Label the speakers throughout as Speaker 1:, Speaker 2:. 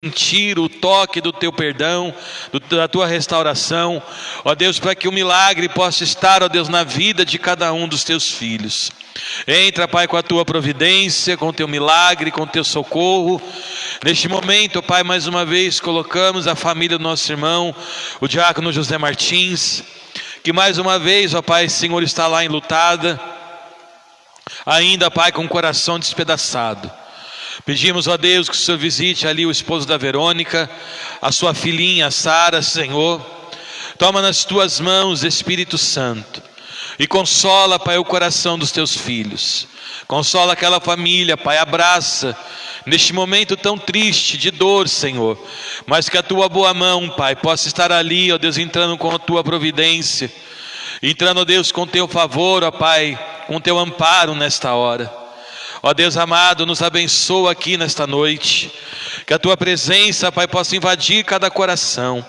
Speaker 1: sentir o toque do teu perdão, da tua restauração, ó Deus, para que o milagre possa estar, ó Deus, na vida de cada um dos teus filhos. Entra, Pai, com a tua providência, com o teu milagre, com o teu socorro. Neste momento, Pai, mais uma vez colocamos a família do nosso irmão, o diácono José Martins, que mais uma vez, ó Pai, Senhor, está lá enlutada, ainda, Pai, com o coração despedaçado. Pedimos, ó Deus, que o Senhor visite ali o esposo da Verônica, a sua filhinha Sara, Senhor. Toma nas tuas mãos, Espírito Santo, e consola, Pai, o coração dos teus filhos. Consola aquela família, Pai, abraça neste momento tão triste, de dor, Senhor. Mas que a tua boa mão, Pai, possa estar ali, ó Deus, entrando com a tua providência, entrando, ó Deus, com o teu favor, ó Pai, com o teu amparo nesta hora. Ó Deus amado, nos abençoa aqui nesta noite, que a tua presença, Pai, possa invadir cada coração,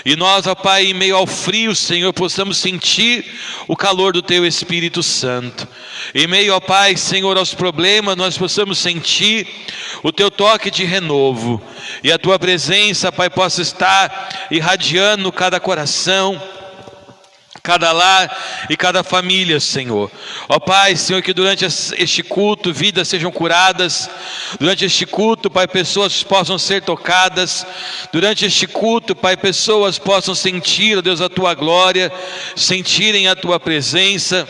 Speaker 1: e nós, ó Pai, em meio ao frio, Senhor, possamos sentir o calor do teu Espírito Santo. Em meio, ó Pai, Senhor, aos problemas, nós possamos sentir o teu toque de renovo, e a tua presença, Pai, possa estar irradiando cada coração, cada lar e cada família, Senhor. Ó Pai, Senhor, que durante este culto vidas sejam curadas, durante este culto, Pai, pessoas possam ser tocadas, durante este culto, Pai, pessoas possam sentir, ó Deus, a tua glória, sentirem a tua presença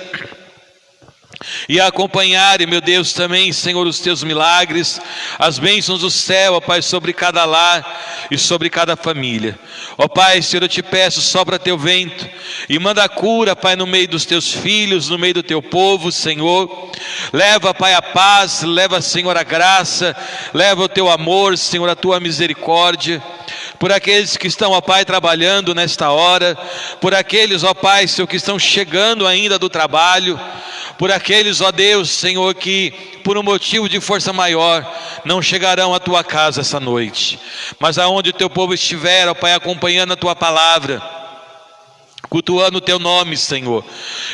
Speaker 1: e acompanharem, meu Deus, também, Senhor, os teus milagres, as bênçãos do céu, ó Pai, sobre cada lar e sobre cada família. Ó Pai, Senhor, eu te peço, sopra teu vento e manda a cura, Pai, no meio dos teus filhos, no meio do teu povo, Senhor. Leva, Pai, a paz, leva, Senhor, a graça, leva o teu amor, Senhor, a tua misericórdia. Por aqueles que estão, ó Pai, trabalhando nesta hora, por aqueles, ó Pai, Senhor, que estão chegando ainda do trabalho, por aqueles, ó Deus, Senhor, que por um motivo de força maior não chegarão à tua casa essa noite, mas aonde o teu povo estiver, ó Pai, acompanhando a tua palavra, cultuando o teu nome, Senhor,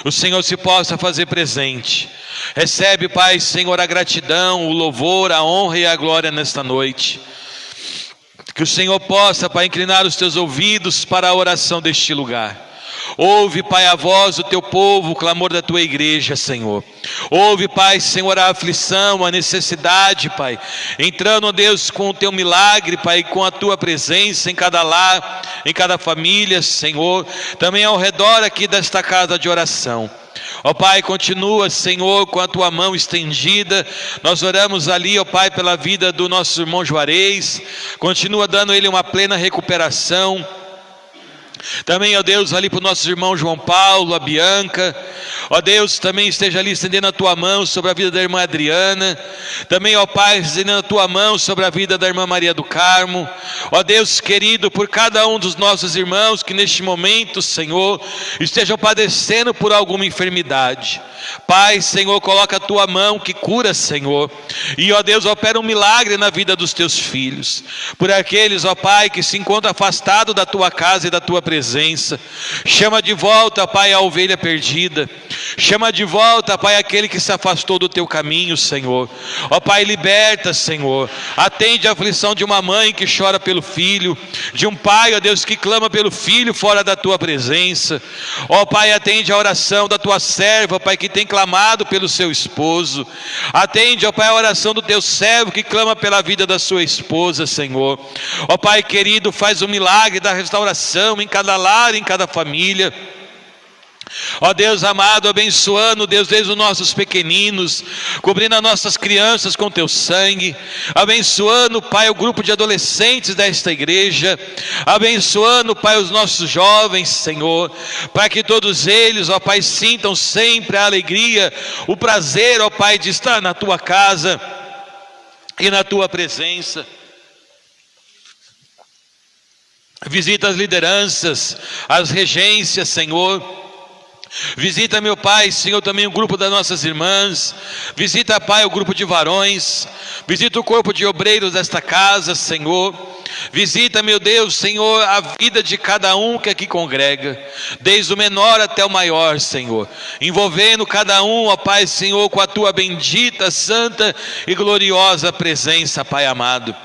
Speaker 1: o Senhor se possa fazer presente. Recebe, Pai, Senhor, a gratidão, o louvor, a honra e a glória nesta noite. Que o Senhor possa, Pai, inclinar os teus ouvidos para a oração deste lugar. Ouve, Pai, a voz do teu povo, o clamor da tua igreja, Senhor. Ouve, Pai, Senhor, a aflição, a necessidade, Pai, entrando, ó Deus, com o teu milagre, Pai, com a tua presença em cada lar, em cada família, Senhor, também ao redor aqui desta casa de oração. Ó Pai, continua, Senhor, com a tua mão estendida. Nós oramos ali, ó Pai, pela vida do nosso irmão Juarez. Continua dando ele uma plena recuperação. Também, ó Deus, ali para o nosso irmão João Paulo, a Bianca. Ó Deus, também esteja ali estendendo a tua mão sobre a vida da irmã Adriana. Também, ó Pai, estendendo a tua mão sobre a vida da irmã Maria do Carmo. Ó Deus querido, por cada um dos nossos irmãos que neste momento, Senhor, estejam padecendo por alguma enfermidade. Pai, Senhor, coloca a tua mão que cura, Senhor. E, ó Deus, opera um milagre na vida dos teus filhos. Por aqueles, ó Pai, que se encontram afastados da tua casa e da tua presença. Chama de volta, Pai, a ovelha perdida. Chama de volta, Pai, aquele que se afastou do teu caminho, Senhor. Ó Pai, liberta, Senhor. Atende a aflição de uma mãe que chora pelo filho, de um pai, ó Deus, que clama pelo filho fora da tua presença. Ó Pai, atende a oração da tua serva, Pai, que tem clamado pelo seu esposo. Atende, ó Pai, a oração do teu servo que clama pela vida da sua esposa, Senhor. Ó Pai querido, faz o milagre da restauração em cada lar, em cada família. Ó Deus amado, abençoando, Deus, desde os nossos pequeninos, cobrindo as nossas crianças com teu sangue, abençoando, Pai, o grupo de adolescentes desta igreja, abençoando, Pai, os nossos jovens, Senhor, para que todos eles, ó Pai, sintam sempre a alegria, o prazer, ó Pai, de estar na tua casa e na tua presença. Visita as lideranças, as regências, Senhor. Visita, meu Pai, Senhor, também o grupo das nossas irmãs. Visita, Pai, o grupo de varões. Visita o corpo de obreiros desta casa, Senhor. Visita, meu Deus, Senhor, a vida de cada um que aqui congrega, desde o menor até o maior, Senhor, envolvendo cada um, ó Pai, Senhor, com a tua bendita, santa e gloriosa presença, Pai amado.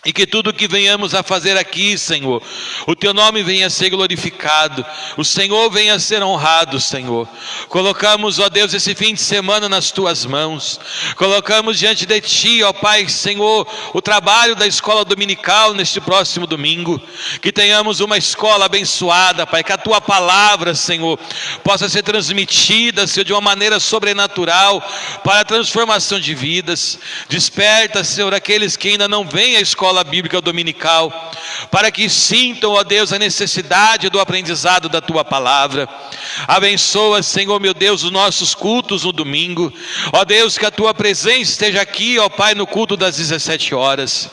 Speaker 1: E que tudo que venhamos a fazer aqui, Senhor, o Teu nome venha a ser glorificado, o Senhor venha a ser honrado, Senhor. Colocamos, ó Deus, esse fim de semana nas Tuas mãos. Colocamos diante de Ti, ó Pai, Senhor, o trabalho da escola dominical neste próximo domingo. Que tenhamos uma escola abençoada, Pai, que a Tua palavra, Senhor, possa ser transmitida, Senhor, de uma maneira sobrenatural, para a transformação de vidas. Desperta, Senhor, aqueles que ainda não vêm à escola bíblica dominical, para que sintam, ó Deus, a necessidade do aprendizado da Tua palavra. Abençoa, Senhor meu Deus, os nossos cultos no domingo. Ó Deus, que a Tua presença esteja aqui, ó Pai, no culto das 17 horas.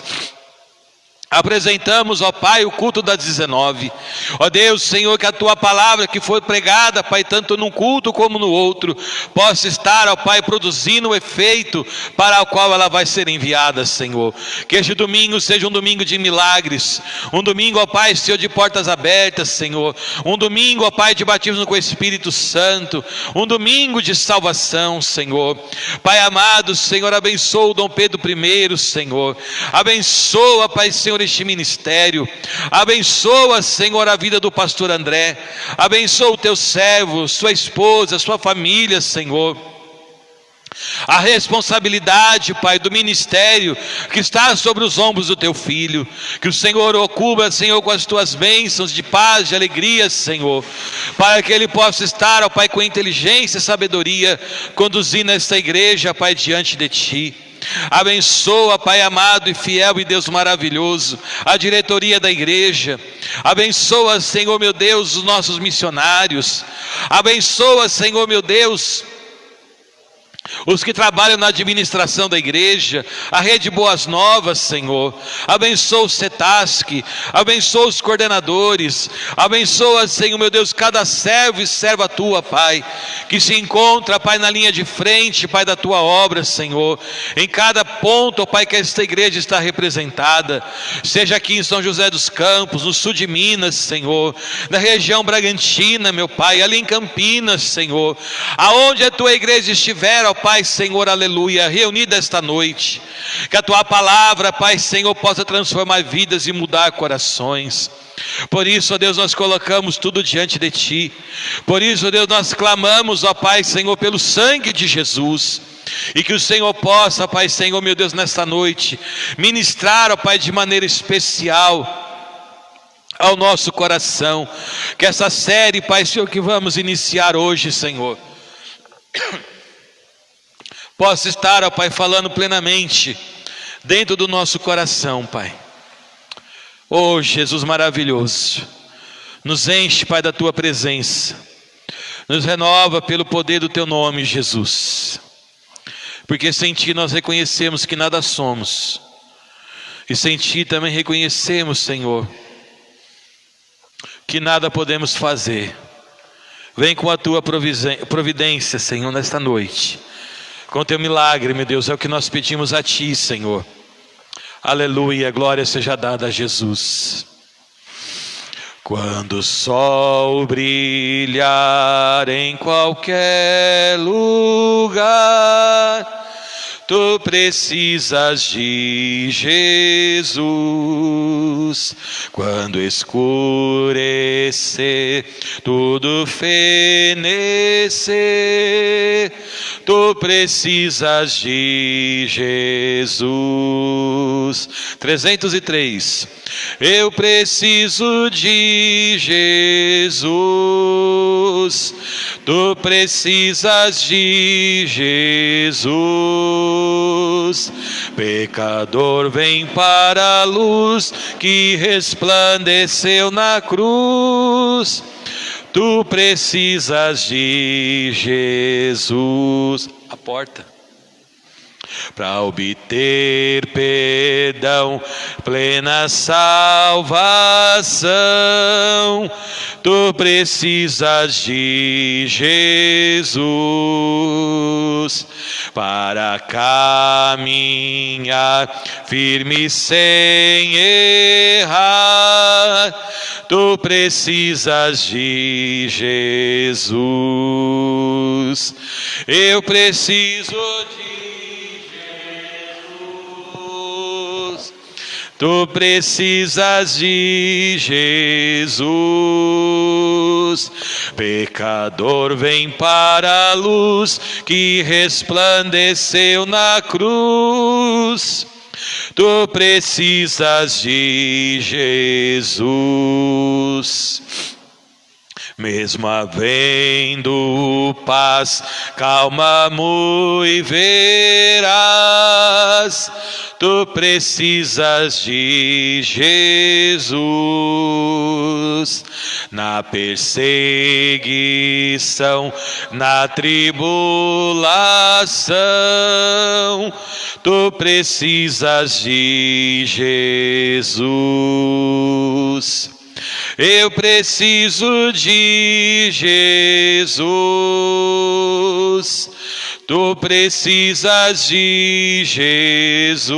Speaker 1: Apresentamos, ó Pai, o culto das 19. Ó Deus, Senhor, que a Tua palavra que foi pregada, Pai, tanto num culto como no outro, possa estar, ó Pai, produzindo o efeito para o qual ela vai ser enviada, Senhor. Que este domingo seja um domingo de milagres, um domingo, ó Pai, Senhor, de portas abertas, Senhor. Um domingo, ó Pai, de batismo com o Espírito Santo, um domingo de salvação, Senhor. Pai amado, Senhor, abençoa o Dom Pedro I, Senhor. Abençoa, Pai, Senhor, este ministério. Abençoa, Senhor, a vida do pastor André. Abençoa o Teu servo, sua esposa, sua família, Senhor. A responsabilidade, Pai, do ministério que está sobre os ombros do Teu Filho. Que o Senhor o cubra, Senhor, com as Tuas bênçãos de paz, de alegria, Senhor, para que ele possa estar, ó Pai, com inteligência e sabedoria, conduzindo esta igreja, Pai, diante de Ti. Abençoa, Pai amado e fiel e Deus maravilhoso, a diretoria da igreja. Abençoa, Senhor meu Deus, os nossos missionários. Abençoa, Senhor meu Deus, os que trabalham na administração da igreja, a Rede Boas Novas, Senhor. Abençoa o CETASC, abençoa os coordenadores, abençoa, Senhor meu Deus, cada servo e serva Tua, Pai, que se encontra, Pai, na linha de frente, Pai, da Tua obra, Senhor, em cada ponto, Pai, que esta igreja está representada, seja aqui em São José dos Campos, no sul de Minas, Senhor, na região Bragantina, meu Pai, ali em Campinas, Senhor, aonde a Tua igreja estiver, ó Pai, Senhor, aleluia, reunida esta noite, que a Tua palavra, Pai, Senhor, possa transformar vidas e mudar corações. Por isso, ó Deus, nós colocamos tudo diante de Ti. Por isso, ó Deus, nós clamamos, ó Pai, Senhor, pelo sangue de Jesus. E que o Senhor possa, Pai, Senhor, meu Deus, nesta noite, ministrar, ó Pai, de maneira especial ao nosso coração. Que essa série, Pai, Senhor, que vamos iniciar hoje, Senhor, possa estar, ó Pai, falando plenamente dentro do nosso coração, Pai. Oh Jesus maravilhoso, nos enche, Pai, da Tua presença, nos renova pelo poder do Teu nome, Jesus, porque sem Ti nós reconhecemos que nada somos, e sem Ti também reconhecemos, Senhor, que nada podemos fazer. Vem com a Tua providência, Senhor, nesta noite, com o Teu milagre, meu Deus, é o que nós pedimos a Ti, Senhor. Aleluia, glória seja dada a Jesus. Quando o sol brilhar em qualquer lugar, Tu precisas de Jesus. Quando escurecer, tudo fenecer, Tu precisas de Jesus. 303. Eu preciso de Jesus. Tu precisas de Jesus. Pecador, vem para a luz que resplandeceu na cruz. Tu precisas de Jesus. A porta. Para obter perdão, plena salvação, Tu precisas de Jesus. Para caminhar firme sem errar, Tu precisas de Jesus. Eu preciso de Tu precisas de Jesus. Pecador, vem para a luz que resplandeceu na cruz. Tu precisas de Jesus. Mesmo havendo paz, calma muito verás. Tu precisas de Jesus. Na perseguição, na tribulação, tu precisas de Jesus. Eu preciso de Jesus. Tu precisas de Jesus.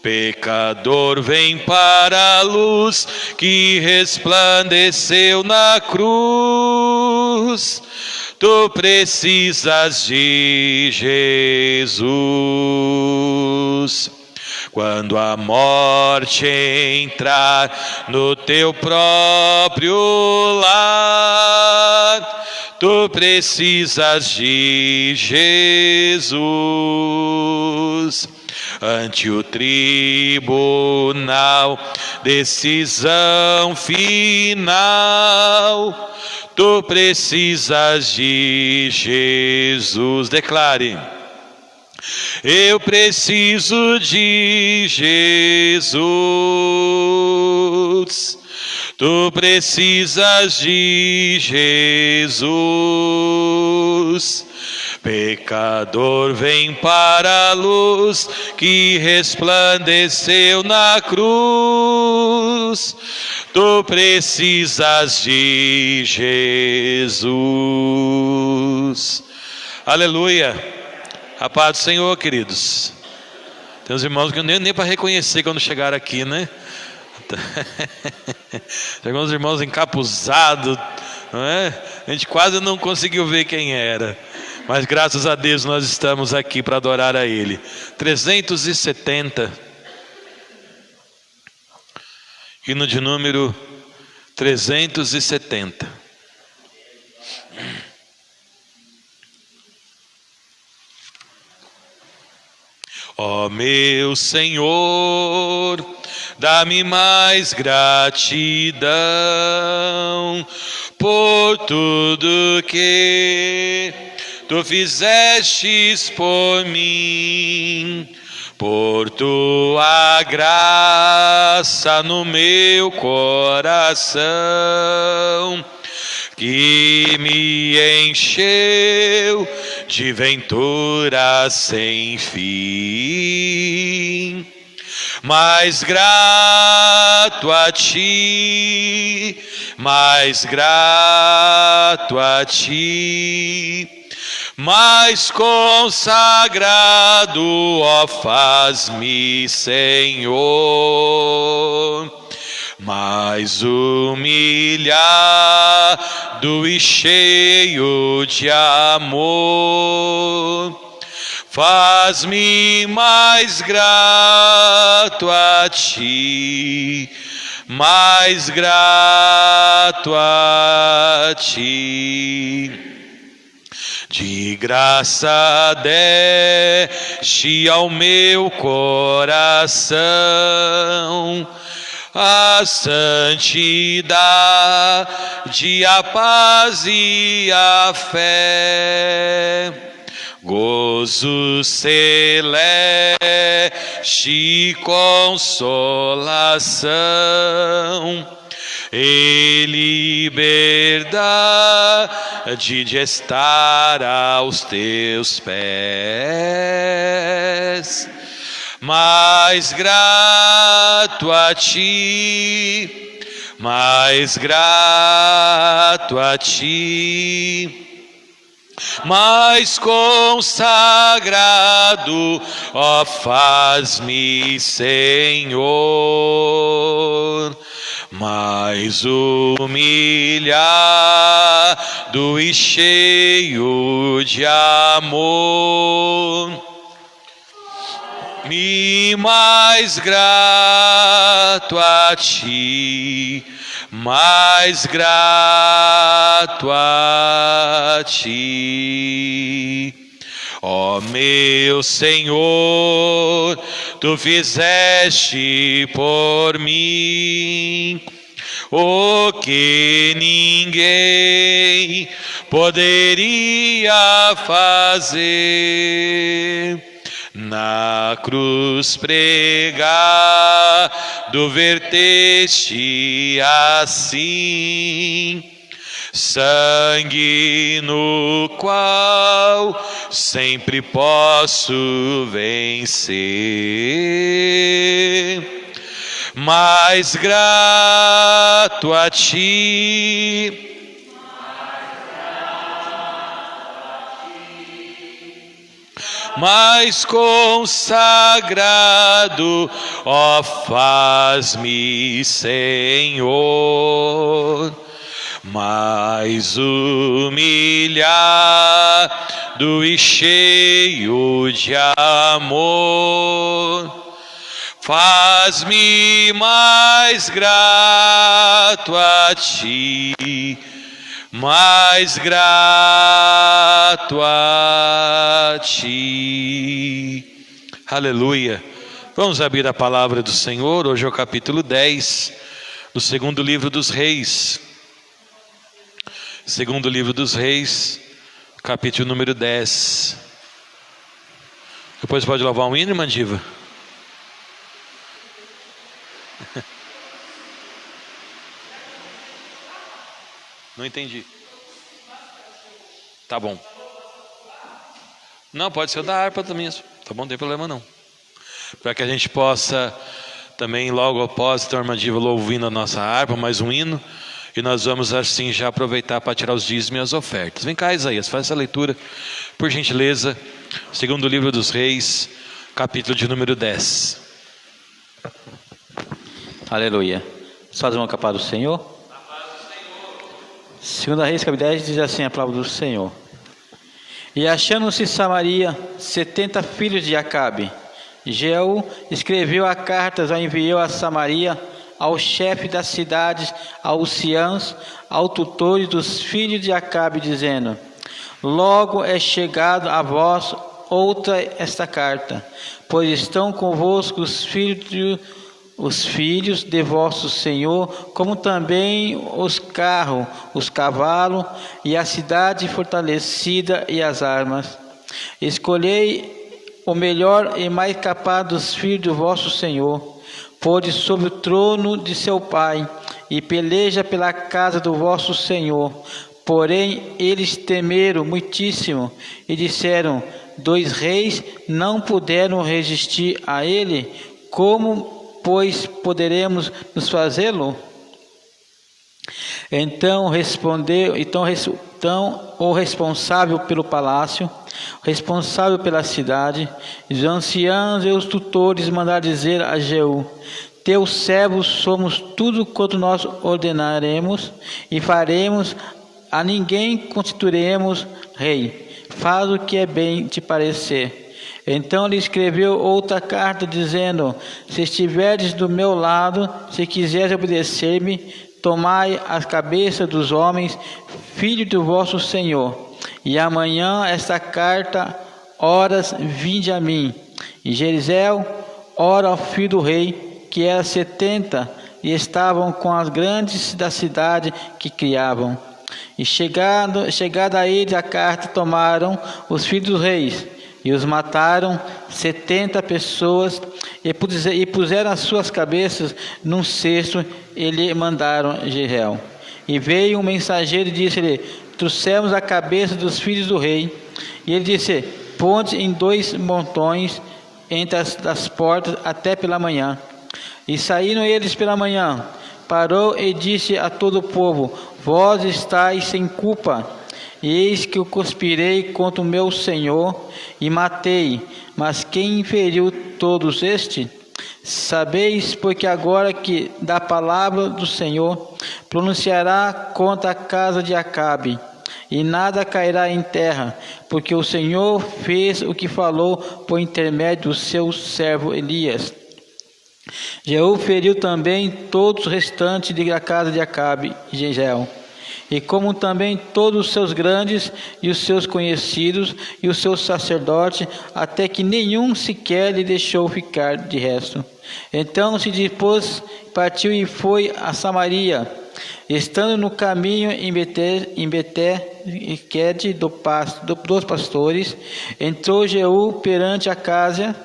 Speaker 1: Pecador, vem para a luz que resplandeceu na cruz. Tu precisas de Jesus. Quando a morte entrar no teu próprio lar, tu precisas de Jesus. Ante o tribunal, decisão final, tu precisas de Jesus. Declare: eu preciso de Jesus. Tu precisas de Jesus. Pecador, vem para a luz que resplandeceu na cruz. Tu precisas de Jesus. Aleluia. A paz do Senhor, queridos. Tem uns irmãos que nem para reconhecer quando chegaram aqui, né? Tem alguns irmãos encapuzados, não é? A gente quase não conseguiu ver quem era. Mas graças a Deus nós estamos aqui para adorar a Ele. 370. Hino de número 370. Ó meu Senhor, dá-me mais gratidão por tudo que Tu fizestes por mim, por Tua graça no meu coração, que me encheu de ventura sem fim. Mais grato a Ti, mais grato a Ti, mais consagrado, ó, faz-me, Senhor, mais humilhado e cheio de amor. Faz-me mais grato a Ti, mais grato a Ti. De graça deste ao meu coração a santidade, a paz e a fé, gozo celeste, consolação e liberdade de estar aos Teus pés. Mais grato a Ti, mais grato a Ti, mais consagrado, ó, faz-me, Senhor, mais humilhado e cheio de amor. e mais grato a ti, mais grato a ti. Ó meu Senhor, tu fizeste por mim o que ninguém poderia fazer. Na cruz pregado verteste assim sangue no qual sempre posso vencer. Mais grato a ti, mais consagrado, ó, faz-me, Senhor, mais humilhado e cheio de amor. Faz-me mais grato a ti, mais grato a ti. Aleluia. Vamos abrir a palavra do Senhor. Hoje é o capítulo 10 do segundo livro dos Reis. Segundo livro dos Reis, capítulo número 10. Depois pode louvar um hino, irmã Diva? Não entendi. Tá bom. Não, pode ser o da harpa também. Tá bom, não tem problema não. Para que a gente possa também logo após ter a irmã Diva ouvindo a nossa harpa, mais um hino. E nós vamos assim já aproveitar para tirar os dízimos e as ofertas. Vem cá, Isaías, faz essa leitura, por gentileza. Segundo livro dos Reis, capítulo de número 10.
Speaker 2: Aleluia. Vamos fazer uma capa do Senhor. Segunda Reis, capítulo 10, diz assim a palavra do Senhor. E achando-se em Samaria 70 filhos de Acabe, Jeú escreveu a cartas, a enviou a Samaria, ao chefe das cidades, aos anciãos, ao tutor dos filhos de Acabe, dizendo: logo é chegado a vós outra esta carta, pois estão convosco os filhos de vosso Senhor, como também os carros, os cavalos, e a cidade fortalecida e as armas. Escolhei o melhor e mais capaz dos filhos do vosso Senhor, pôde sobre o trono de seu pai, e peleja pela casa do vosso Senhor. Porém, eles temeram muitíssimo, e disseram: 2 reis não puderam resistir a ele, como, pois, poderemos nos fazê-lo? Então o responsável pelo palácio, o responsável pela cidade, os anciãos e os tutores mandaram dizer a Jeú: teus servos somos tudo quanto nós ordenaremos e faremos, a ninguém constituiremos rei. Faz o que é bem te parecer. Então lhe escreveu outra carta, dizendo: se estiveres do meu lado, se quiseres obedecer-me, tomai as cabeças dos homens, filhos do vosso Senhor. E amanhã esta carta, horas, vinde a mim. E Jerizel, ora ao filho do rei, que era 70, e estavam com as grandes da cidade que criavam. E chegada a eles a carta, tomaram os filhos dos reis, e os mataram 70 pessoas, e puseram as suas cabeças num cesto, e lhe mandaram Jeriel. E veio um mensageiro e disse-lhe: trouxemos a cabeça dos filhos do rei. E ele disse: ponde em 2 montões entre as portas até pela manhã. E saíram eles pela manhã. Parou e disse a todo o povo: vós estáis sem culpa. Eis que eu conspirei contra o meu Senhor e matei. Mas quem feriu todos estes? Sabeis, porque agora que da palavra do Senhor pronunciará contra a casa de Acabe, e nada cairá em terra, porque o Senhor fez o que falou por intermédio do seu servo Elias. Jeú feriu também todos os restantes da casa de Acabe e Jezreel, e como também todos os seus grandes e os seus conhecidos e os seus sacerdotes, até que nenhum sequer lhe deixou ficar de resto. Então se dispôs, partiu e foi a Samaria. Estando no caminho em Beté-quede dos pastores, entrou Jeú perante Acásia,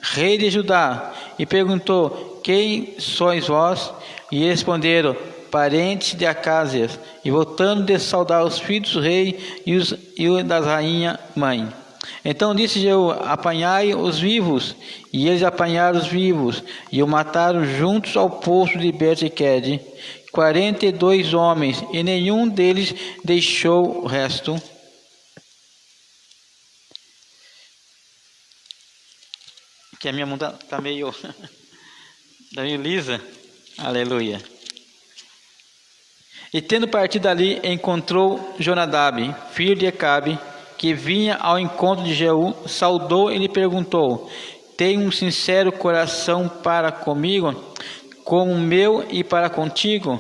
Speaker 2: rei de Judá, e perguntou: quem sois vós? E responderam: parentes de Acásias. E voltando de saudar os filhos do rei e das rainha mãe. Então disse Jeú: apanhai os vivos. E eles apanharam os vivos e o mataram juntos ao poço de Beté-quede, 42 homens, e nenhum deles deixou o resto. Que a minha mão está meio lisa. Aleluia. E tendo partido dali, encontrou Jonadab, filho de Acabe, que vinha ao encontro de Jeú, saudou e lhe perguntou: tem um sincero coração para comigo, como o meu e para contigo?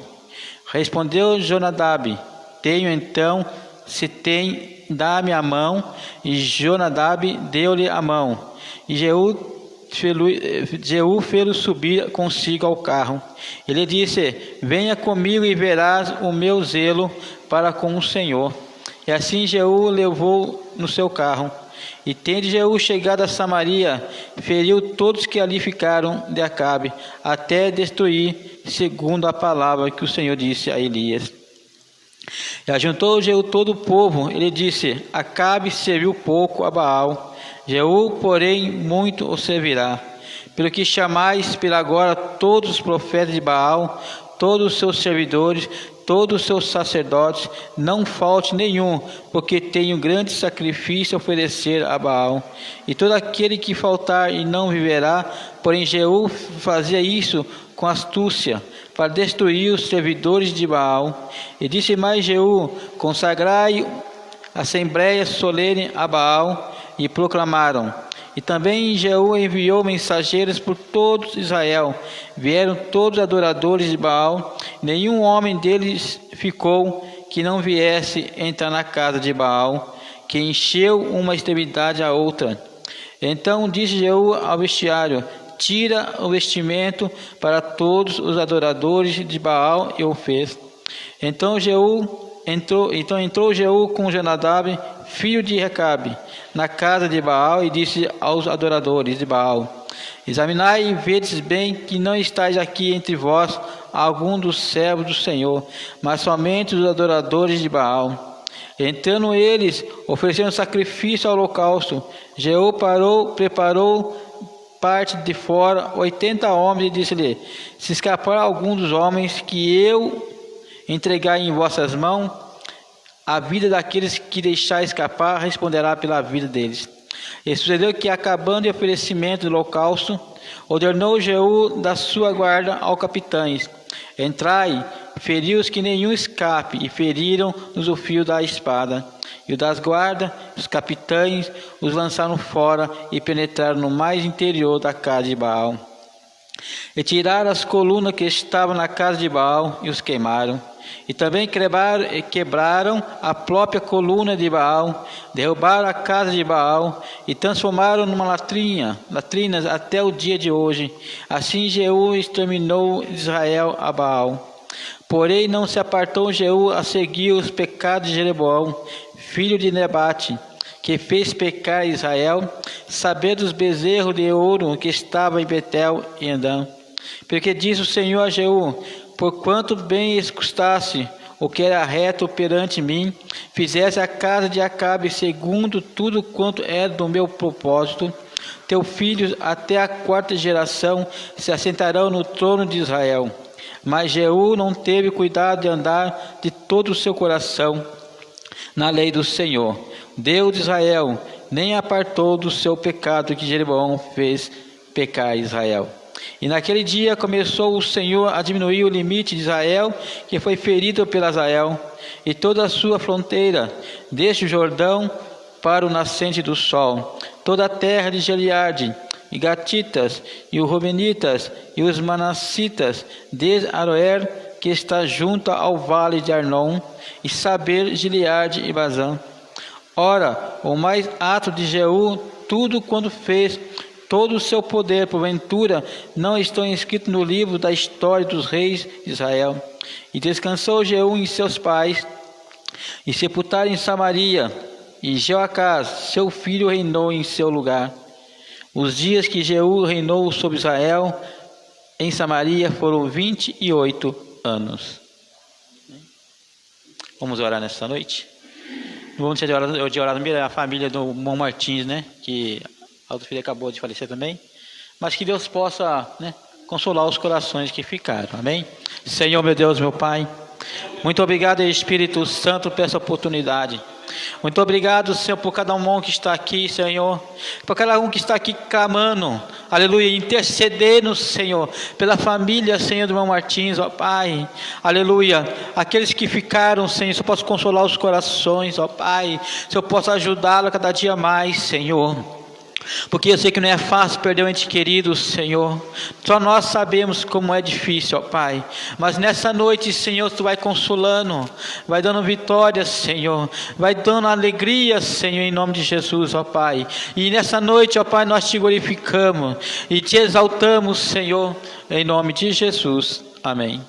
Speaker 2: Respondeu Jonadab: tenho. Então, se tem, dá-me a mão. E Jonadab deu-lhe a mão. E Jeú fê-lo subir consigo ao carro. Ele disse: venha comigo e verás o meu zelo para com o Senhor. E assim Jeú levou no seu carro. E tendo Jeú chegado a Samaria, feriu todos que ali ficaram de Acabe, até destruir, segundo a palavra que o Senhor disse a Elias. E ajuntou Jeú todo o povo. Ele disse: Acabe serviu pouco a Baal, Jeú, porém, muito o servirá. Pelo que chamais pela agora todos os profetas de Baal, todos os seus servidores, todos os seus sacerdotes, não falte nenhum, porque tenho grande sacrifício a oferecer a Baal. E todo aquele que faltar e não viverá. Porém Jeú fazia isso com astúcia, para destruir os servidores de Baal. E disse mais Jeú: consagrai assembléia solene a Baal. E proclamaram. E também Jeú enviou mensageiros por todo Israel. Vieram todos os adoradores de Baal. Nenhum homem deles ficou que não viesse entrar na casa de Baal, que encheu uma extremidade à outra. Então disse Jeú ao vestiário: tira o vestimento para todos os adoradores de Baal, e o fez. Então entrou Jeú com Jonadab, filho de Recabe, na casa de Baal, e disse aos adoradores de Baal: examinai e vedes bem que não estáis aqui entre vós algum dos servos do Senhor, mas somente os adoradores de Baal. Entrando eles, ofereceram sacrifício ao holocausto. Jeú preparou parte de fora 80 homens, e disse-lhe: se escapar algum dos homens que eu entregar em vossas mãos, a vida daqueles que deixar escapar responderá pela vida deles. E sucedeu que, acabando o oferecimento do holocausto, ordenou Jeú da sua guarda aos capitães: entrai, feriu-os que nenhum escape, e feriram-nos o fio da espada. E o das guardas, os capitães, os lançaram fora e penetraram no mais interior da casa de Baal. E tiraram as colunas que estavam na casa de Baal e os queimaram. E também quebraram a própria coluna de Baal, derrubaram a casa de Baal e transformaram numa latrinas até o dia de hoje. Assim Jeú exterminou Israel a Baal. Porém não se apartou Jeú a seguir os pecados de Jeroboão, filho de Nebate, que fez pecar Israel, sabendo os bezerros de ouro que estavam em Betel e Endã. Porque disse o Senhor a Jeú: porquanto bem escustasse o que era reto perante mim, fizesse a casa de Acabe segundo tudo quanto era do meu propósito, teus filhos até a 4ª geração se assentarão no trono de Israel. Mas Jeú não teve cuidado de andar de todo o seu coração na lei do Senhor, Deus de Israel, nem apartou do seu pecado que Jeroboão fez pecar Israel. E naquele dia começou o Senhor a diminuir o limite de Israel, que foi ferido pela Israel, e toda a sua fronteira, desde o Jordão para o nascente do sol. Toda a terra de Gileade, e Gatitas, e os Rubenitas, e os Manassitas, desde Aroer, que está junto ao vale de Arnon, e Saber, Gileade e Bazã. Ora, o mais ato de Jeú, tudo quanto fez, todo o seu poder, porventura, não estão escritos no livro da história dos reis de Israel. E descansou Jeú em seus pais, e sepultaram em Samaria, e Jeoacás, seu filho, reinou em seu lugar. Os dias que Jeú reinou sobre Israel, em Samaria, foram 28 anos. Vamos orar nessa noite? Vamos de orar também a família do irmão Martins, né? Que a outra filha acabou de falecer também. Mas que Deus possa, né, consolar os corações que ficaram. Amém? Senhor, meu Deus, meu Pai, muito obrigado, Espírito Santo, por essa oportunidade. Muito obrigado, Senhor, por cada um que está aqui, Senhor, por cada um que está aqui clamando, aleluia, intercedendo, Senhor, pela família, Senhor, do irmão Martins, ó Pai, aleluia, aqueles que ficaram, Senhor, Senhor, possa consolar os corações, ó Pai, Senhor, possa ajudá-lo cada dia mais, Senhor. Porque eu sei que não é fácil perder um ente querido, Senhor. Só nós sabemos como é difícil, ó Pai. Mas nessa noite, Senhor, Tu vai consolando, vai dando vitória, Senhor. Vai dando alegria, Senhor, em nome de Jesus, ó Pai. E nessa noite, ó Pai, nós Te glorificamos e Te exaltamos, Senhor, em nome de Jesus. Amém.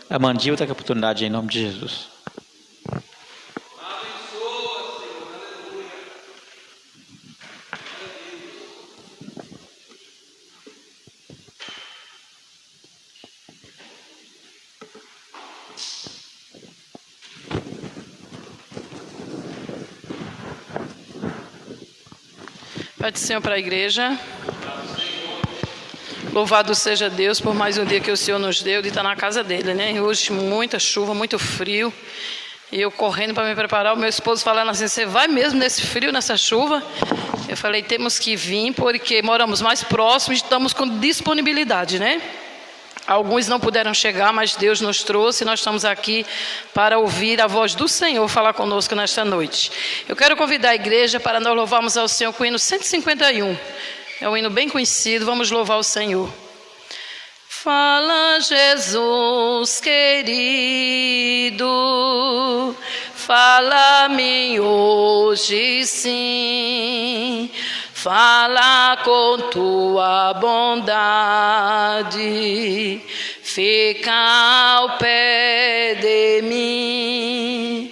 Speaker 2: A Mandil está com a oportunidade em nome de Jesus.
Speaker 3: Pai do Senhor para a igreja. Louvado seja Deus por mais um dia que o Senhor nos deu de estar na casa dele, né? Hoje muita chuva, muito frio. E eu correndo para me preparar, o meu esposo falando assim, você vai mesmo nesse frio, nessa chuva? Eu falei, temos que vir porque moramos mais próximos e estamos com disponibilidade, né? Alguns não puderam chegar, mas Deus nos trouxe e nós estamos aqui para ouvir a voz do Senhor falar conosco nesta noite. Eu quero convidar a igreja para nós louvarmos ao Senhor com o hino 151. É um hino bem conhecido, vamos louvar o Senhor. Fala, Jesus querido, fala-me hoje sim. Fala com tua bondade, fica ao pé de mim.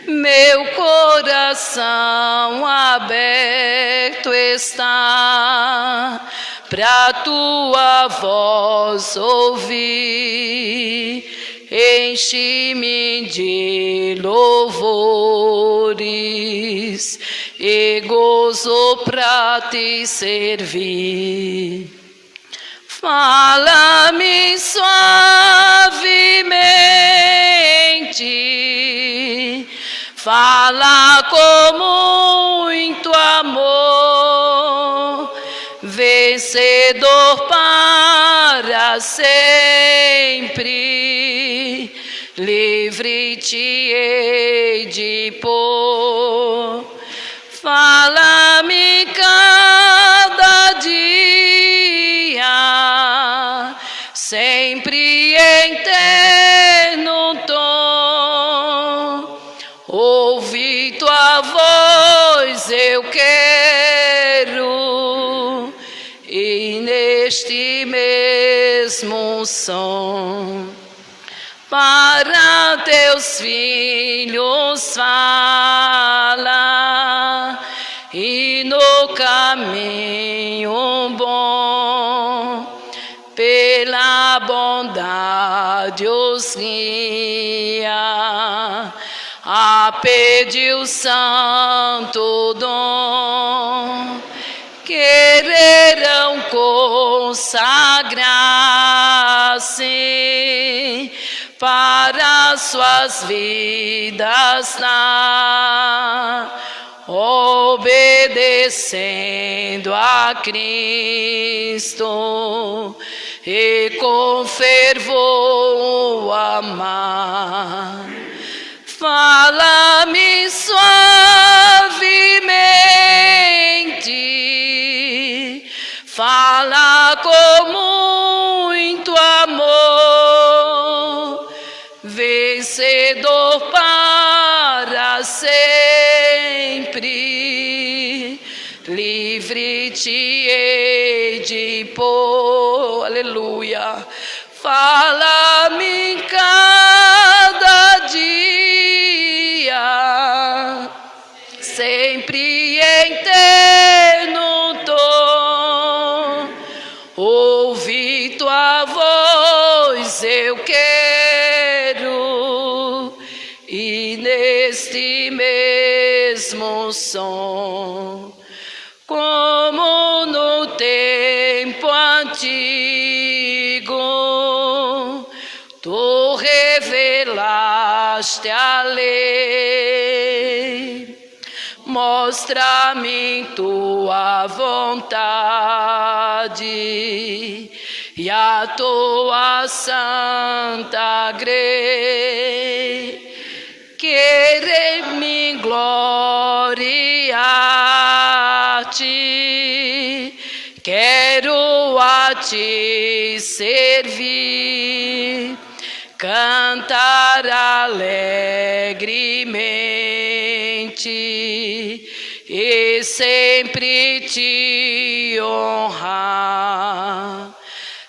Speaker 3: Meu coração aberto está pra tua voz ouvir. Enche-me de louvores e gozo pra te servir. Fala-me suavemente, fala com muito amor, vencedor para sempre, livre te hei de pôr. Fala-me cada dia, sempre em terno tom. Ouvi tua voz eu quero, e neste mesmo som para teus filhos fala, e no caminho bom, pela bondade os guia, a pedir o santo dom, quererão consagrar-se para suas vidas lá, obedecendo a Cristo e com fervor amar. Fala-me suavemente, suavemente, fala com muito amor, vencedor para sempre, livre te hei de pôr, aleluia. Fala-me cada dia, sempre em terno tom, ouvi tua voz eu quero, e neste mesmo som, como no tempo antigo, tu revelaste a lei, mostra-me tua vontade e a tua santa grei, querer-me gloriar-te, quero a ti servir, cantar alegremente e sempre te honrar.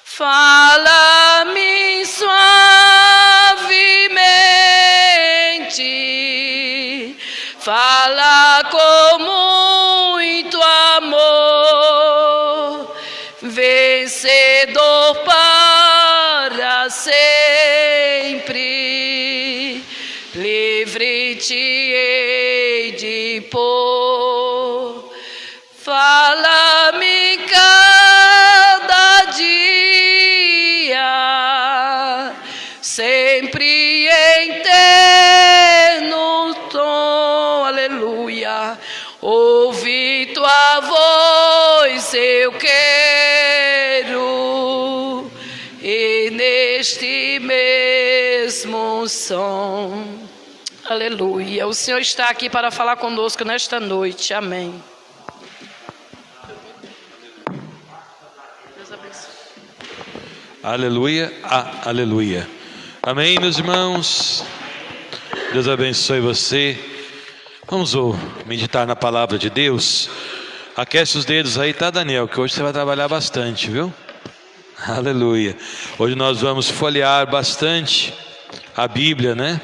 Speaker 3: Fala-me suavemente, fala com muito amor, vencedor para sempre, livre te hei de pôr. Fala-me cada dia, sempre em terno tom, aleluia. Ouvi tua voz eu quero, e neste mesmo som, aleluia. O Senhor está aqui para falar conosco nesta noite, amém. Deus abençoe.
Speaker 1: Aleluia, aleluia. Amém, meus irmãos. Deus abençoe você. Vamos meditar na palavra de Deus. Aquece os dedos aí, tá, Daniel? Que hoje você vai trabalhar bastante, viu? Aleluia. Hoje nós vamos folhear bastante a Bíblia, né?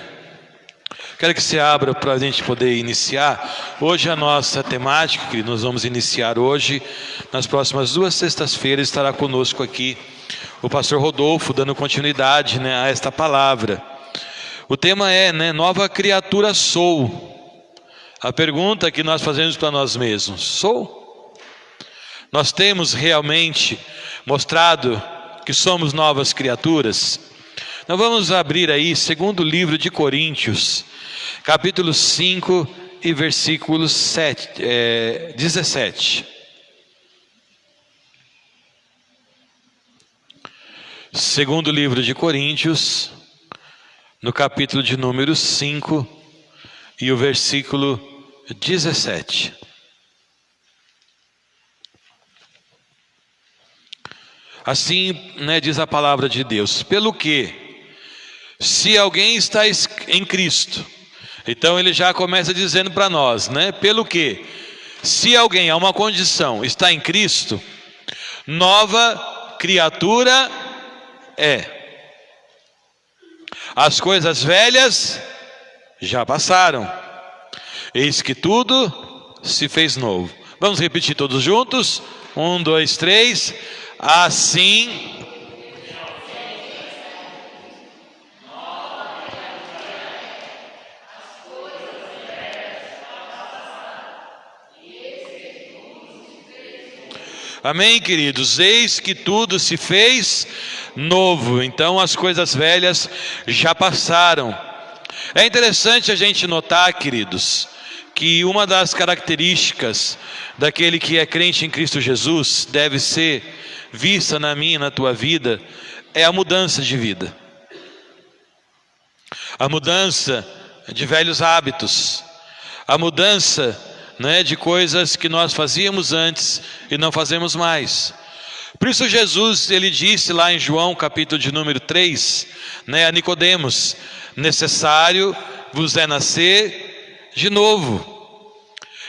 Speaker 1: Quero que você abra para a gente poder iniciar. Hoje a nossa temática, que nós vamos iniciar hoje, nas próximas 2 sextas-feiras, estará conosco aqui o pastor Rodolfo, dando continuidade, né, a esta palavra. O tema é, né, nova criatura sou. A pergunta que nós fazemos para nós mesmos: sou? Nós temos realmente mostrado que somos novas criaturas? Nós vamos abrir aí 2º livro de Coríntios, capítulo 5 e versículo 17. 2º livro de Coríntios, no capítulo de número 5 e o versículo 17. Assim, né, diz a palavra de Deus: pelo que, se alguém está em Cristo, então ele já começa dizendo para nós, né? Pelo que, se alguém, há uma condição, está em Cristo, nova criatura é. As coisas velhas já passaram, eis que tudo se fez novo. Vamos repetir todos juntos? 1, 2, 3. Assim amém, queridos? Eis que tudo se fez novo. Então as coisas velhas já passaram. É interessante a gente notar, queridos, que uma das características daquele que é crente em Cristo Jesus deve ser vista na minha e na tua vida é a mudança de vida. A mudança de velhos hábitos, a mudança né, de coisas que nós fazíamos antes e não fazemos mais. Por isso Jesus, ele disse lá em João capítulo de número 3, né, a Nicodemos: necessário vos é nascer de novo.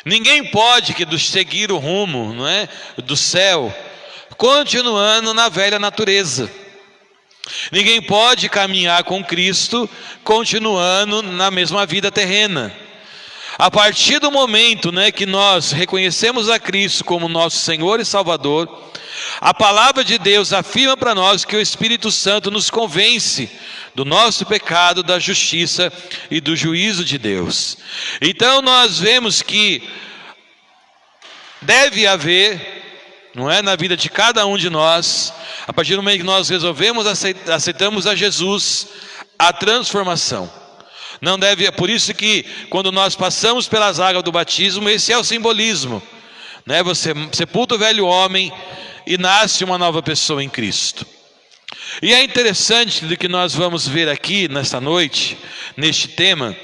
Speaker 1: Ninguém pode seguir o rumo, não é, do céu, continuando na velha natureza. Ninguém pode caminhar com Cristo continuando na mesma vida terrena. A partir do momento, né, que nós reconhecemos a Cristo como nosso Senhor e Salvador, a palavra de Deus afirma para nós que o Espírito Santo nos convence do nosso pecado, da justiça e do juízo de Deus. Então nós vemos que deve haver, não é, na vida de cada um de nós, a partir do momento que nós resolvemos aceitamos a Jesus, a transformação. Não deve, é por isso que quando nós passamos pelas águas do batismo, esse é o simbolismo, né? Você sepulta o velho homem e nasce uma nova pessoa em Cristo. E é interessante do que nós vamos ver aqui nesta noite, neste tema,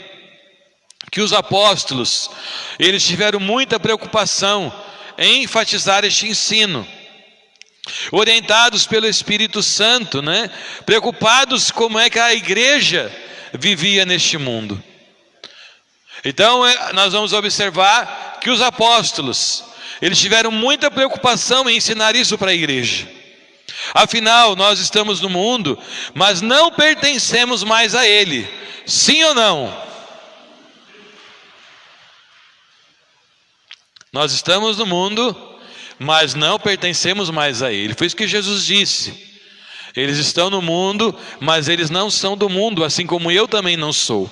Speaker 1: que os apóstolos, eles tiveram muita preocupação em enfatizar este ensino, orientados pelo Espírito Santo, né? Preocupados como é que a igreja vivia neste mundo. Então nós vamos observar que os apóstolos, eles tiveram muita preocupação em ensinar isso para a igreja. Afinal, nós estamos no mundo, mas não pertencemos mais a ele. Sim ou não? Nós estamos no mundo, mas não pertencemos mais a ele. Foi isso que Jesus disse. Eles estão no mundo, mas eles não são do mundo, assim como eu também não sou.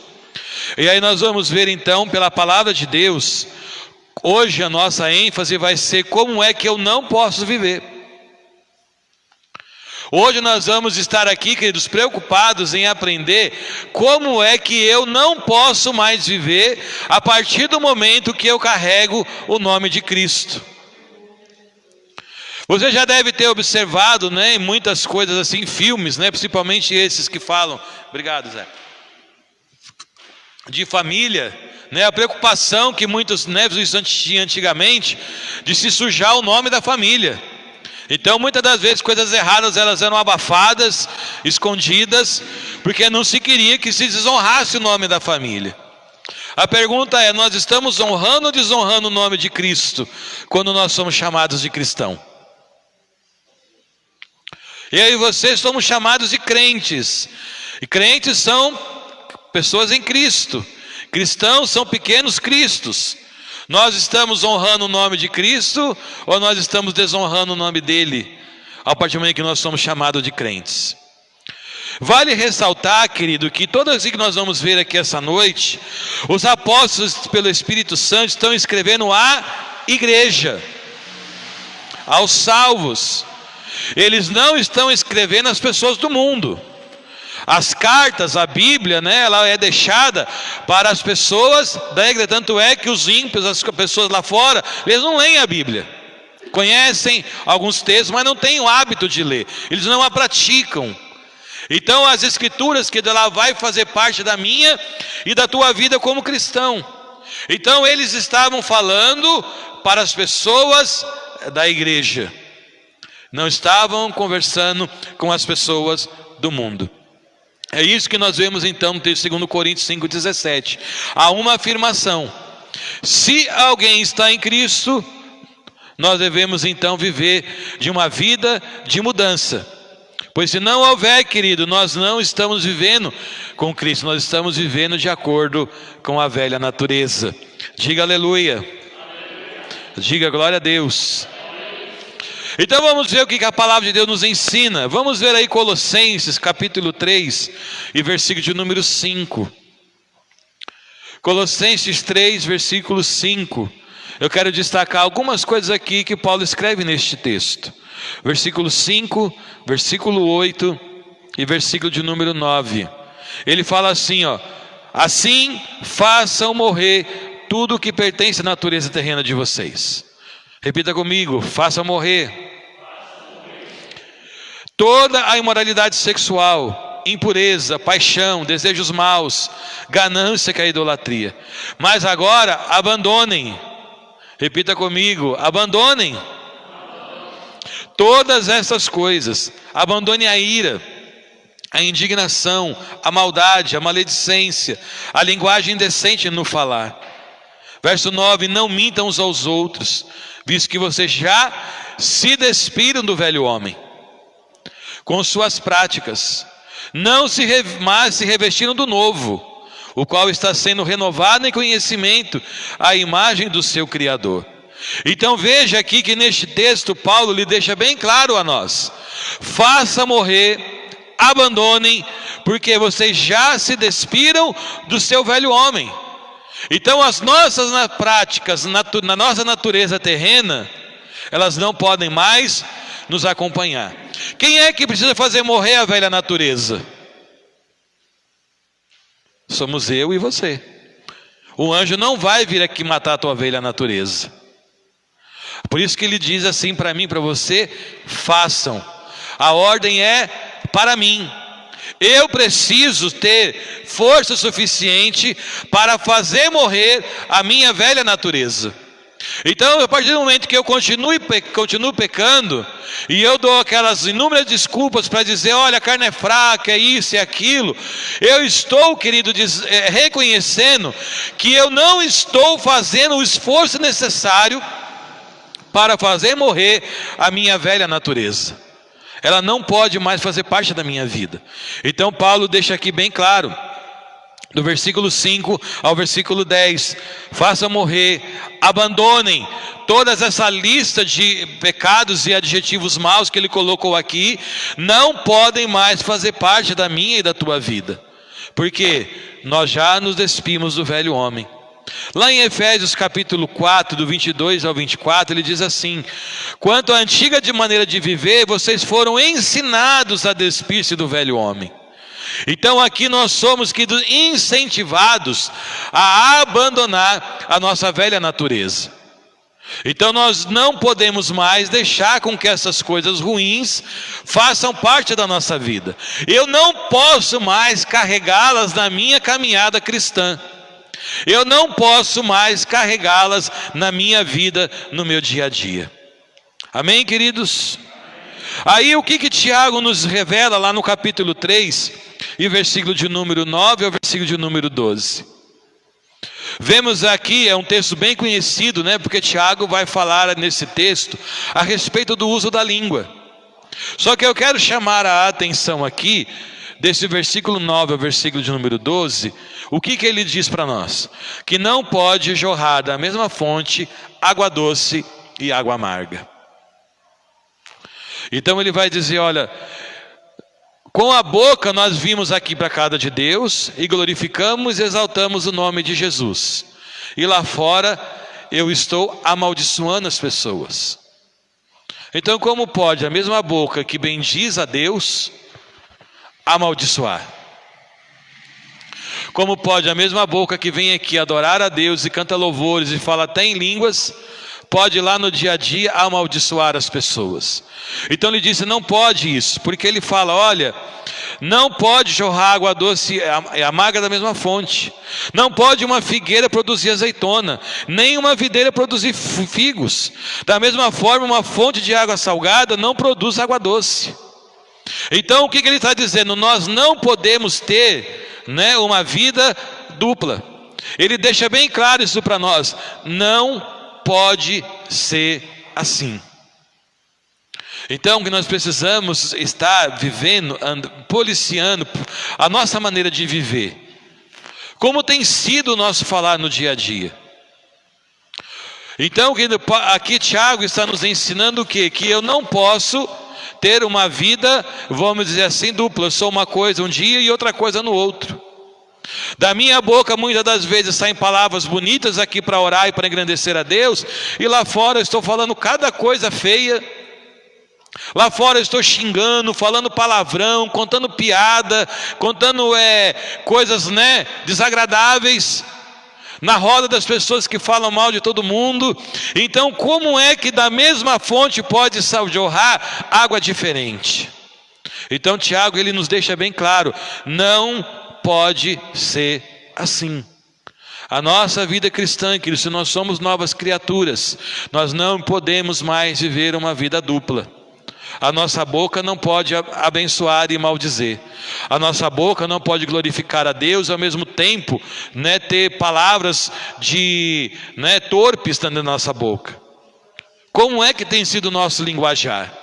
Speaker 1: E aí nós vamos ver então, pela palavra de Deus, hoje a nossa ênfase vai ser como é que eu não posso viver. Hoje nós vamos estar aqui, queridos, preocupados em aprender como é que eu não posso mais viver a partir do momento que eu carrego o nome de Cristo. Você já deve ter observado, né, em muitas coisas assim, filmes, né, principalmente esses que falam, obrigado Zé, de família, né, a preocupação que muitos neves tinham antigamente de se sujar o nome da família. Então muitas das vezes coisas erradas elas eram abafadas, escondidas, porque não se queria que se desonrasse o nome da família. A pergunta é: nós estamos honrando ou desonrando o nome de Cristo quando nós somos chamados de cristão? E aí vocês somos chamados de crentes, e crentes são pessoas em Cristo, cristãos são pequenos cristos. Nós estamos honrando o nome de Cristo ou nós estamos desonrando o nome dele a partir do momento que nós somos chamados de crentes? Vale ressaltar, querido, que todas as que nós vamos ver aqui essa noite, os apóstolos pelo Espírito Santo estão escrevendo à igreja, aos salvos. Eles não estão escrevendo às pessoas do mundo. As cartas, a Bíblia, né, ela é deixada para as pessoas da igreja. Tanto é que os ímpios, as pessoas lá fora, eles não leem a Bíblia. Conhecem alguns textos, mas não têm o hábito de ler. Eles não a praticam. Então as escrituras que ela vai fazer parte da minha e da tua vida como cristão. Então eles estavam falando para as pessoas da igreja. Não estavam conversando com as pessoas do mundo. É isso que nós vemos então no texto 2 Coríntios 5,17. Há uma afirmação: se alguém está em Cristo, nós devemos então viver de uma vida de mudança. Pois se não houver, querido, nós não estamos vivendo com Cristo, nós estamos vivendo de acordo com a velha natureza. Diga aleluia. Diga glória a Deus. Então vamos ver o que a palavra de Deus nos ensina. Vamos ver aí Colossenses capítulo 3 e versículo de número 5. Colossenses 3, versículo 5. Eu quero destacar algumas coisas aqui que Paulo escreve neste texto. Versículo 5, versículo 8 e versículo de número 9. Ele fala assim, ó: assim façam morrer tudo o que pertence à natureza terrena de vocês. Repita comigo: façam morrer toda a imoralidade sexual, impureza, paixão, desejos maus, ganância que é a idolatria. Mas agora abandonem Repita comigo: abandonem todas essas coisas. Abandone a ira, a indignação, a maldade, a maledicência, a linguagem indecente no falar. Verso 9: não mintam uns aos outros, visto que vocês já se despiram do velho homem com suas práticas, mas se revestiram do novo, o qual está sendo renovado em conhecimento à imagem do seu Criador. Então veja aqui que neste texto Paulo lhe deixa bem claro a nós: faça morrer, abandonem, porque vocês já se despiram do seu velho homem. Então as nossas práticas, na nossa natureza terrena, elas não podem mais nos acompanhar. Quem é que precisa fazer morrer a velha natureza? Somos eu e você. O anjo não vai vir aqui matar a tua velha natureza. Por isso que ele diz assim para mim, para você: façam. A ordem é para mim. Eu preciso ter força suficiente para fazer morrer a minha velha natureza. Então, a partir do momento que eu continuo pecando, e eu dou aquelas inúmeras desculpas para dizer: olha, a carne é fraca, é isso, é aquilo, eu estou, querido, reconhecendo que eu não estou fazendo o esforço necessário para fazer morrer a minha velha natureza. Ela não pode mais fazer parte da minha vida. Então Paulo deixa aqui bem claro, do versículo 5 ao versículo 10: façam morrer, abandonem toda essa lista de pecados e adjetivos maus que ele colocou aqui. Não podem mais fazer parte da minha e da tua vida, porque nós já nos despimos do velho homem. Lá em Efésios capítulo 4, do 22 ao 24, ele diz assim: quanto à antiga maneira de viver, vocês foram ensinados a despir-se do velho homem. Então aqui nós somos incentivados a abandonar a nossa velha natureza. Então nós não podemos mais deixar com que essas coisas ruins façam parte da nossa vida. Eu não posso mais carregá-las na minha caminhada cristã. Eu não posso mais carregá-las na minha vida, no meu dia a dia. Amém, queridos? Aí o que Tiago nos revela lá no capítulo 3, e versículo de número 9 ao versículo de número 12. Vemos aqui, é um texto bem conhecido, né? Porque Tiago vai falar nesse texto a respeito do uso da língua. Só que eu quero chamar a atenção aqui, desse versículo 9 ao versículo de número 12, o que ele diz para nós? Que não pode jorrar da mesma fonte água doce e água amarga. Então ele vai dizer: olha, com a boca nós vimos aqui para a casa de Deus e glorificamos e exaltamos o nome de Jesus, e lá fora eu estou amaldiçoando as pessoas. Então como pode a mesma boca que bendiz a Deus amaldiçoar? Como pode a mesma boca que vem aqui adorar a Deus e canta louvores e fala até em línguas, pode ir lá no dia a dia amaldiçoar as pessoas? Então ele disse: não pode isso, porque ele fala: olha, não pode jorrar água doce e amarga da mesma fonte. Não pode uma figueira produzir azeitona, nem uma videira produzir figos. Da mesma forma, uma fonte de água salgada não produz água doce. Então o que ele está dizendo? Nós não podemos ter, uma vida dupla. Ele deixa bem claro isso para nós: não pode ser assim. Então que nós precisamos estar vivendo, policiando a nossa maneira de viver. Como tem sido o nosso falar no dia a dia? Então aqui Tiago está nos ensinando o quê? Que eu não posso ter uma vida, vamos dizer assim, dupla. Eu sou uma coisa um dia e outra coisa no outro. Da minha boca muitas das vezes saem palavras bonitas aqui para orar e para engrandecer a Deus, e lá fora eu estou falando cada coisa feia. Lá fora eu estou xingando, falando palavrão, contando piada, contando coisas desagradáveis na roda das pessoas que falam mal de todo mundo. Então como é que da mesma fonte pode jorrar água diferente? Então Tiago ele nos deixa bem claro: não pode ser assim. A nossa vida cristã, queridos, se nós somos novas criaturas, nós não podemos mais viver uma vida dupla. A nossa boca não pode abençoar e maldizer. A nossa boca não pode glorificar a Deus e ao mesmo tempo, ter palavras torpes dentro da nossa boca. Como é que tem sido o nosso linguajar?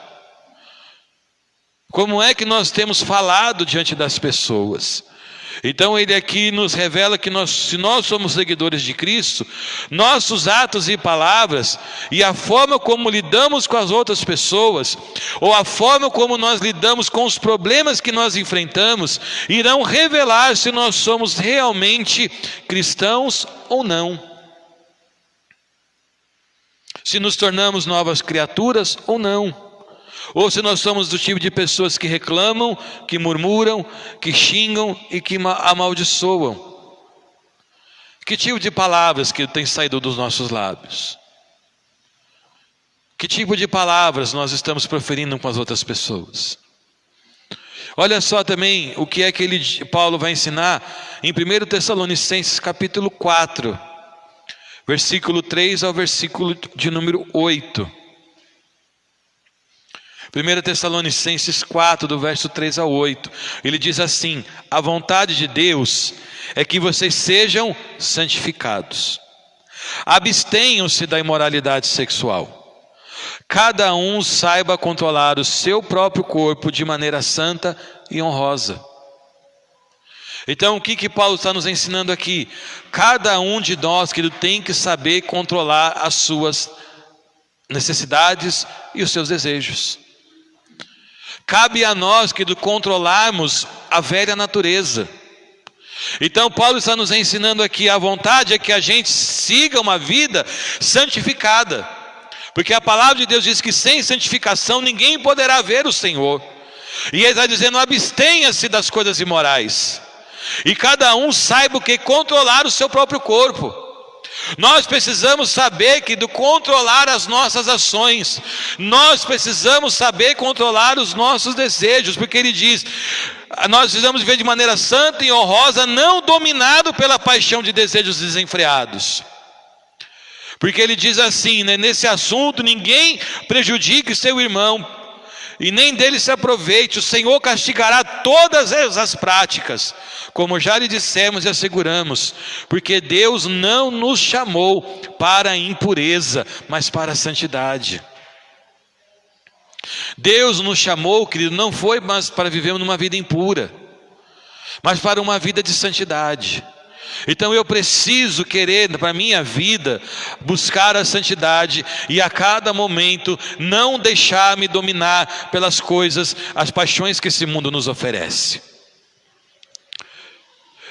Speaker 1: Como é que nós temos falado diante das pessoas? Então ele aqui nos revela que se nós somos seguidores de Cristo, nossos atos e palavras, e a forma como lidamos com as outras pessoas, ou a forma como nós lidamos com os problemas que nós enfrentamos, irão revelar se nós somos realmente cristãos ou não. Se nos tornamos novas criaturas ou não. Ou se nós somos do tipo de pessoas que reclamam, que murmuram, que xingam e que amaldiçoam. Que tipo de palavras que tem saído dos nossos lábios? Que tipo de palavras nós estamos proferindo com as outras pessoas? Olha só também o que é que Paulo vai ensinar em 1 Tessalonicenses capítulo 4, versículo 3 ao versículo de número 8. 1 Tessalonicenses 4, do verso 3 ao 8, ele diz assim: a vontade de Deus é que vocês sejam santificados, abstenham-se da imoralidade sexual, cada um saiba controlar o seu próprio corpo de maneira santa e honrosa. Então o que Paulo está nos ensinando aqui? Cada um de nós, querido, tem que saber controlar as suas necessidades e os seus desejos. Cabe a nós, querido, controlarmos a velha natureza. Então Paulo está nos ensinando aqui, a vontade é que a gente siga uma vida santificada, porque a palavra de Deus diz que sem santificação ninguém poderá ver o Senhor. E ele está dizendo: abstenha-se das coisas imorais, e cada um saiba o que controlar o seu próprio corpo. Nós precisamos saber que controlar as nossas ações, nós precisamos saber controlar os nossos desejos, porque ele diz: nós precisamos viver de maneira santa e honrosa, não dominado pela paixão de desejos desenfreados. Porque ele diz assim, nesse assunto: ninguém prejudique seu irmão, e nem dele se aproveite. O Senhor castigará todas as práticas, como já lhe dissemos e asseguramos, porque Deus não nos chamou para a impureza, mas para a santidade. Deus nos chamou, querido, não foi mais para vivermos numa vida impura, mas para uma vida de santidade. Então eu preciso querer para a minha vida buscar a santidade, e a cada momento não deixar-me dominar pelas coisas, as paixões que esse mundo nos oferece.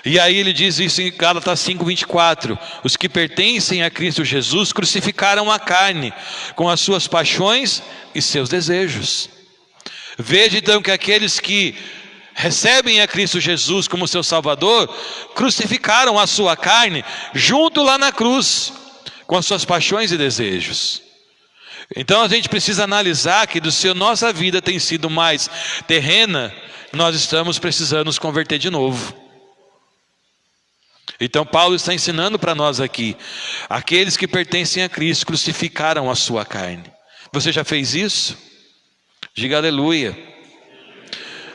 Speaker 1: E aí ele diz isso em Gálatas 5:24: os que pertencem a Cristo Jesus crucificaram a carne com as suas paixões e seus desejos. Veja então que aqueles que recebem a Cristo Jesus como seu Salvador, crucificaram a sua carne junto lá na cruz, com as suas paixões e desejos. Então a gente precisa analisar que se a nossa vida tem sido mais terrena, nós estamos precisando nos converter de novo. Então Paulo está ensinando para nós aqui: aqueles que pertencem a Cristo crucificaram a sua carne. Você já fez isso? Diga aleluia.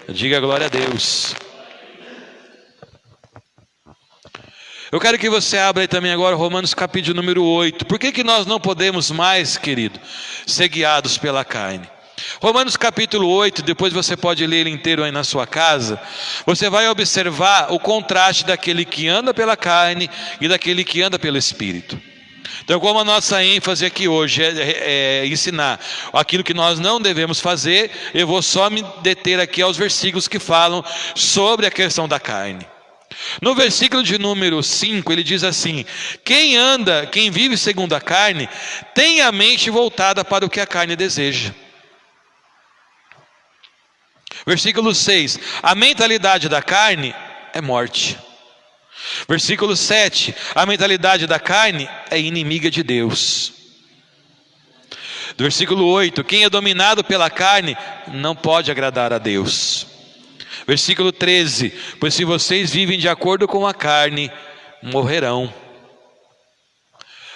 Speaker 1: Diga glória a Deus. Eu quero que você abra aí também agora Romanos capítulo número 8. Por que nós não podemos mais, querido, ser guiados pela carne? Romanos capítulo 8, depois você pode ler ele inteiro aí na sua casa. Você vai observar o contraste daquele que anda pela carne e daquele que anda pelo Espírito. Então, como a nossa ênfase aqui hoje é ensinar aquilo que nós não devemos fazer, eu vou só me deter aqui aos versículos que falam sobre a questão da carne. No versículo de número 5, ele diz assim: quem vive segundo a carne, tem a mente voltada para o que a carne deseja. Versículo 6, a mentalidade da carne é morte. Versículo 7, a mentalidade da carne é inimiga de Deus. Versículo 8, quem é dominado pela carne não pode agradar a Deus. Versículo 13, pois se vocês vivem de acordo com a carne, morrerão.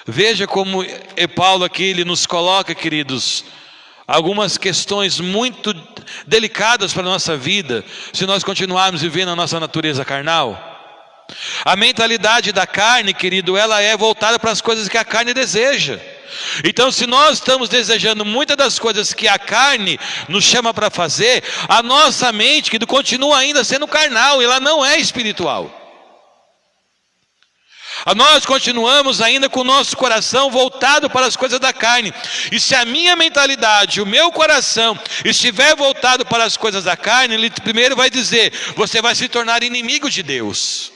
Speaker 1: Veja como Paulo aqui ele nos coloca, queridos, algumas questões muito delicadas para a nossa vida, se nós continuarmos vivendo a nossa natureza carnal. A mentalidade da carne, querido, ela é voltada para as coisas que a carne deseja. Então, se nós estamos desejando muitas das coisas que a carne nos chama para fazer, a nossa mente, querido, continua ainda sendo carnal, ela não é espiritual. Nós continuamos ainda com o nosso coração voltado para as coisas da carne. E se a minha mentalidade, o meu coração estiver voltado para as coisas da carne, ele primeiro vai dizer: você vai se tornar inimigo de Deus.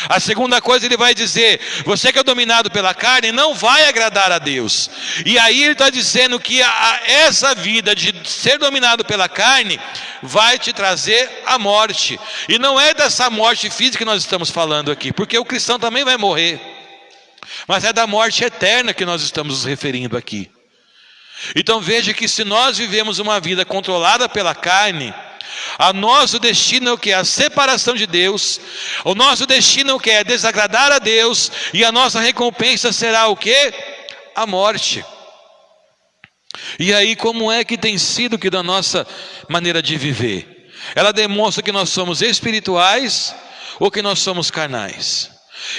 Speaker 1: A segunda coisa, ele vai dizer: você que é dominado pela carne não vai agradar a Deus. E aí ele está dizendo que essa vida de ser dominado pela carne vai te trazer a morte. E não é dessa morte física que nós estamos falando aqui, porque o cristão também vai morrer, mas é da morte eterna que nós estamos nos referindo aqui. Então veja que se nós vivemos uma vida controlada pela carne, o nosso destino é o que? A separação de Deus. O nosso destino é o que? É desagradar a Deus. E a nossa recompensa será o que? A morte. E aí, como é que tem sido que da nossa maneira de viver? Ela demonstra que nós somos espirituais ou que nós somos carnais?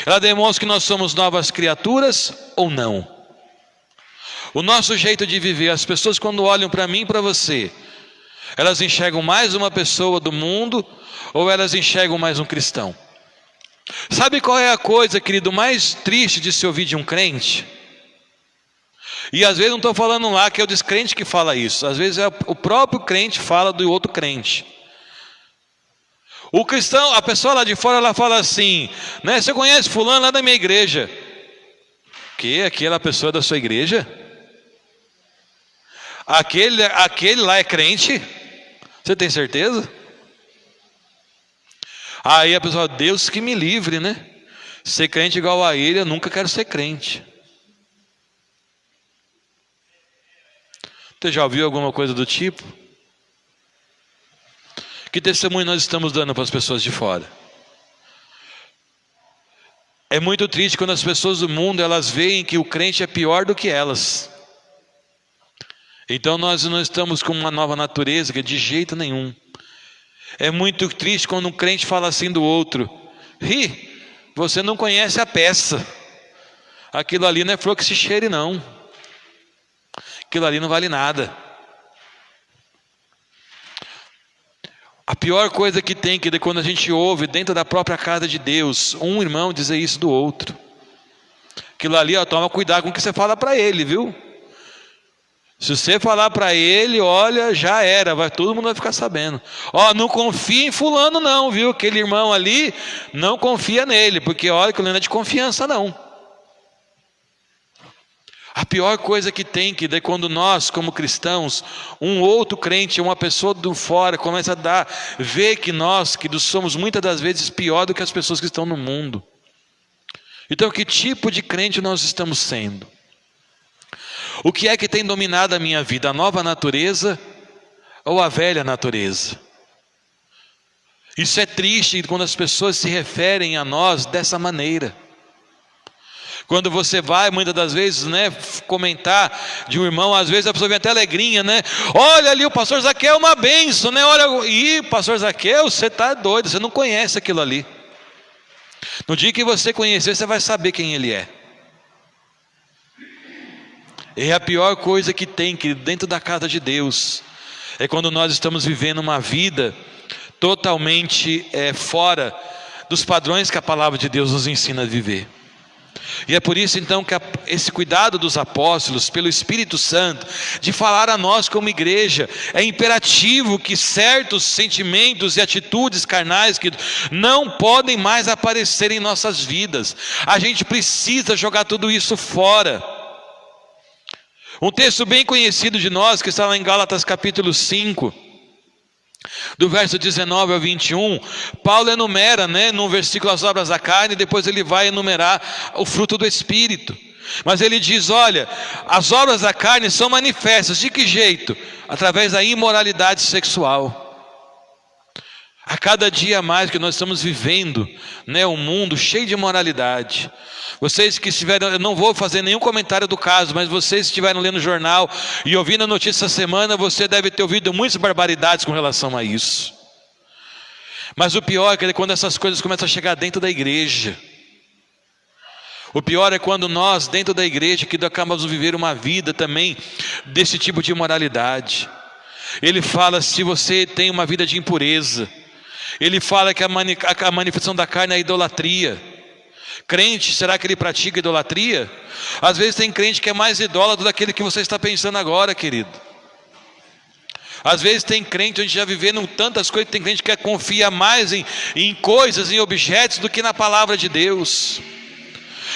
Speaker 1: Ela demonstra que nós somos novas criaturas ou não? O nosso jeito de viver, as pessoas quando olham para mim e para você, elas enxergam mais uma pessoa do mundo ou elas enxergam mais um cristão? Sabe qual é a coisa, querido, mais triste de se ouvir de um crente? E às vezes não estou falando lá que é o descrente que fala isso, às vezes é o próprio crente fala do outro crente. O cristão, a pessoa lá de fora, ela fala assim, né? Você conhece fulano lá da minha igreja? Que? Aquela pessoa da sua igreja? Aquele lá é crente? Você tem certeza? Aí a pessoa, Deus que me livre, né? Ser crente igual a ele, eu nunca quero ser crente. Você já ouviu alguma coisa do tipo? Que testemunho nós estamos dando para as pessoas de fora? É muito triste quando as pessoas do mundo, elas veem que o crente é pior do que elas. Então nós não estamos com uma nova natureza, que de jeito nenhum. É muito triste quando um crente fala assim do outro: você não conhece a peça. Aquilo ali não é flor que se cheire não. Aquilo ali não vale nada. A pior coisa que tem, que quando a gente ouve dentro da própria casa de Deus, um irmão dizer isso do outro. Aquilo ali, toma cuidado com o que você fala para ele, viu? Se você falar para ele, olha, já era, todo mundo vai ficar sabendo. Não confia em fulano não, viu? Aquele irmão ali, não confia nele, porque olha que ele não é de confiança não. A pior coisa que tem, que é quando nós, como cristãos, um outro crente, uma pessoa do fora, começa a ver que nós somos muitas das vezes pior do que as pessoas que estão no mundo. Então, que tipo de crente nós estamos sendo? O que é que tem dominado a minha vida? A nova natureza ou a velha natureza? Isso é triste quando as pessoas se referem a nós dessa maneira. Quando você vai, muitas das vezes, né, comentar de um irmão, às vezes a pessoa vem até alegrinha, né? Olha ali, o pastor Zaqueu é uma benção, né? Olha, pastor Zaqueu, você está doido, você não conhece aquilo ali. No dia que você conhecer, você vai saber quem ele é. É a pior coisa que tem, que dentro da casa de Deus, é quando nós estamos vivendo uma vida totalmente fora dos padrões que a palavra de Deus nos ensina a viver. E é por isso então que esse cuidado dos apóstolos pelo Espírito Santo de falar a nós como igreja, é imperativo que certos sentimentos e atitudes carnais que não podem mais aparecer em nossas vidas. A gente precisa jogar tudo isso fora. Um texto bem conhecido de nós, que está lá em Gálatas capítulo 5, do verso 19 ao 21, Paulo enumera, né, no versículo as obras da carne, e depois ele vai enumerar o fruto do Espírito. Mas ele diz, olha, as obras da carne são manifestas, de que jeito? Através da imoralidade sexual. A cada dia mais que nós estamos vivendo, né, um mundo cheio de imoralidade. Vocês que estiveram, eu não vou fazer nenhum comentário do caso, mas vocês que estiveram lendo o jornal e ouvindo a notícia essa semana, você deve ter ouvido muitas barbaridades com relação a isso. Mas o pior é que quando essas coisas começam a chegar dentro da igreja. O pior é quando nós, dentro da igreja, que acabamos de viver uma vida também desse tipo de imoralidade. Ele fala, se você tem uma vida de impureza, ele fala que a manifestação da carne é a idolatria. Crente, será que ele pratica idolatria? Às vezes tem crente que é mais idólatra daquele que você está pensando agora, querido. Às vezes tem crente, a gente já vivendo tantas coisas, tem crente que confia mais em coisas, em objetos, do que na palavra de Deus.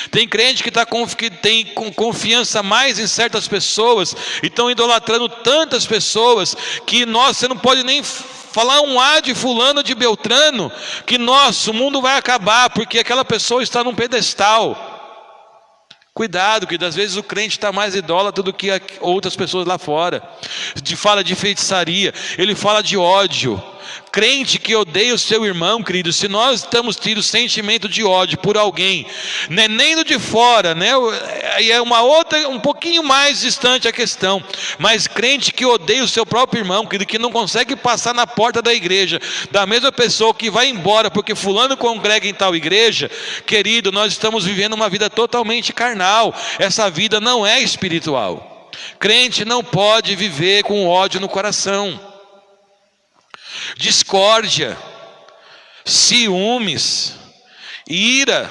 Speaker 1: Tem crente que tem confiança mais em certas pessoas, e estão idolatrando tantas pessoas, que você não pode nem falar um A de fulano, de Beltrano, que o mundo vai acabar, porque aquela pessoa está num pedestal. Cuidado, que às vezes o crente está mais idólatra do que outras pessoas lá fora. Fala de feitiçaria, ele fala de ódio. Crente que odeia o seu irmão, querido, se nós estamos tendo sentimento de ódio por alguém, né, nem do de fora, né, aí é uma outra, um pouquinho mais distante a questão, mas crente que odeia o seu próprio irmão, querido, que não consegue passar na porta da igreja, da mesma pessoa que vai embora porque fulano congrega em tal igreja, querido, nós estamos vivendo uma vida totalmente carnal, essa vida não é espiritual. Crente não pode viver com ódio no coração. Discórdia, ciúmes, ira,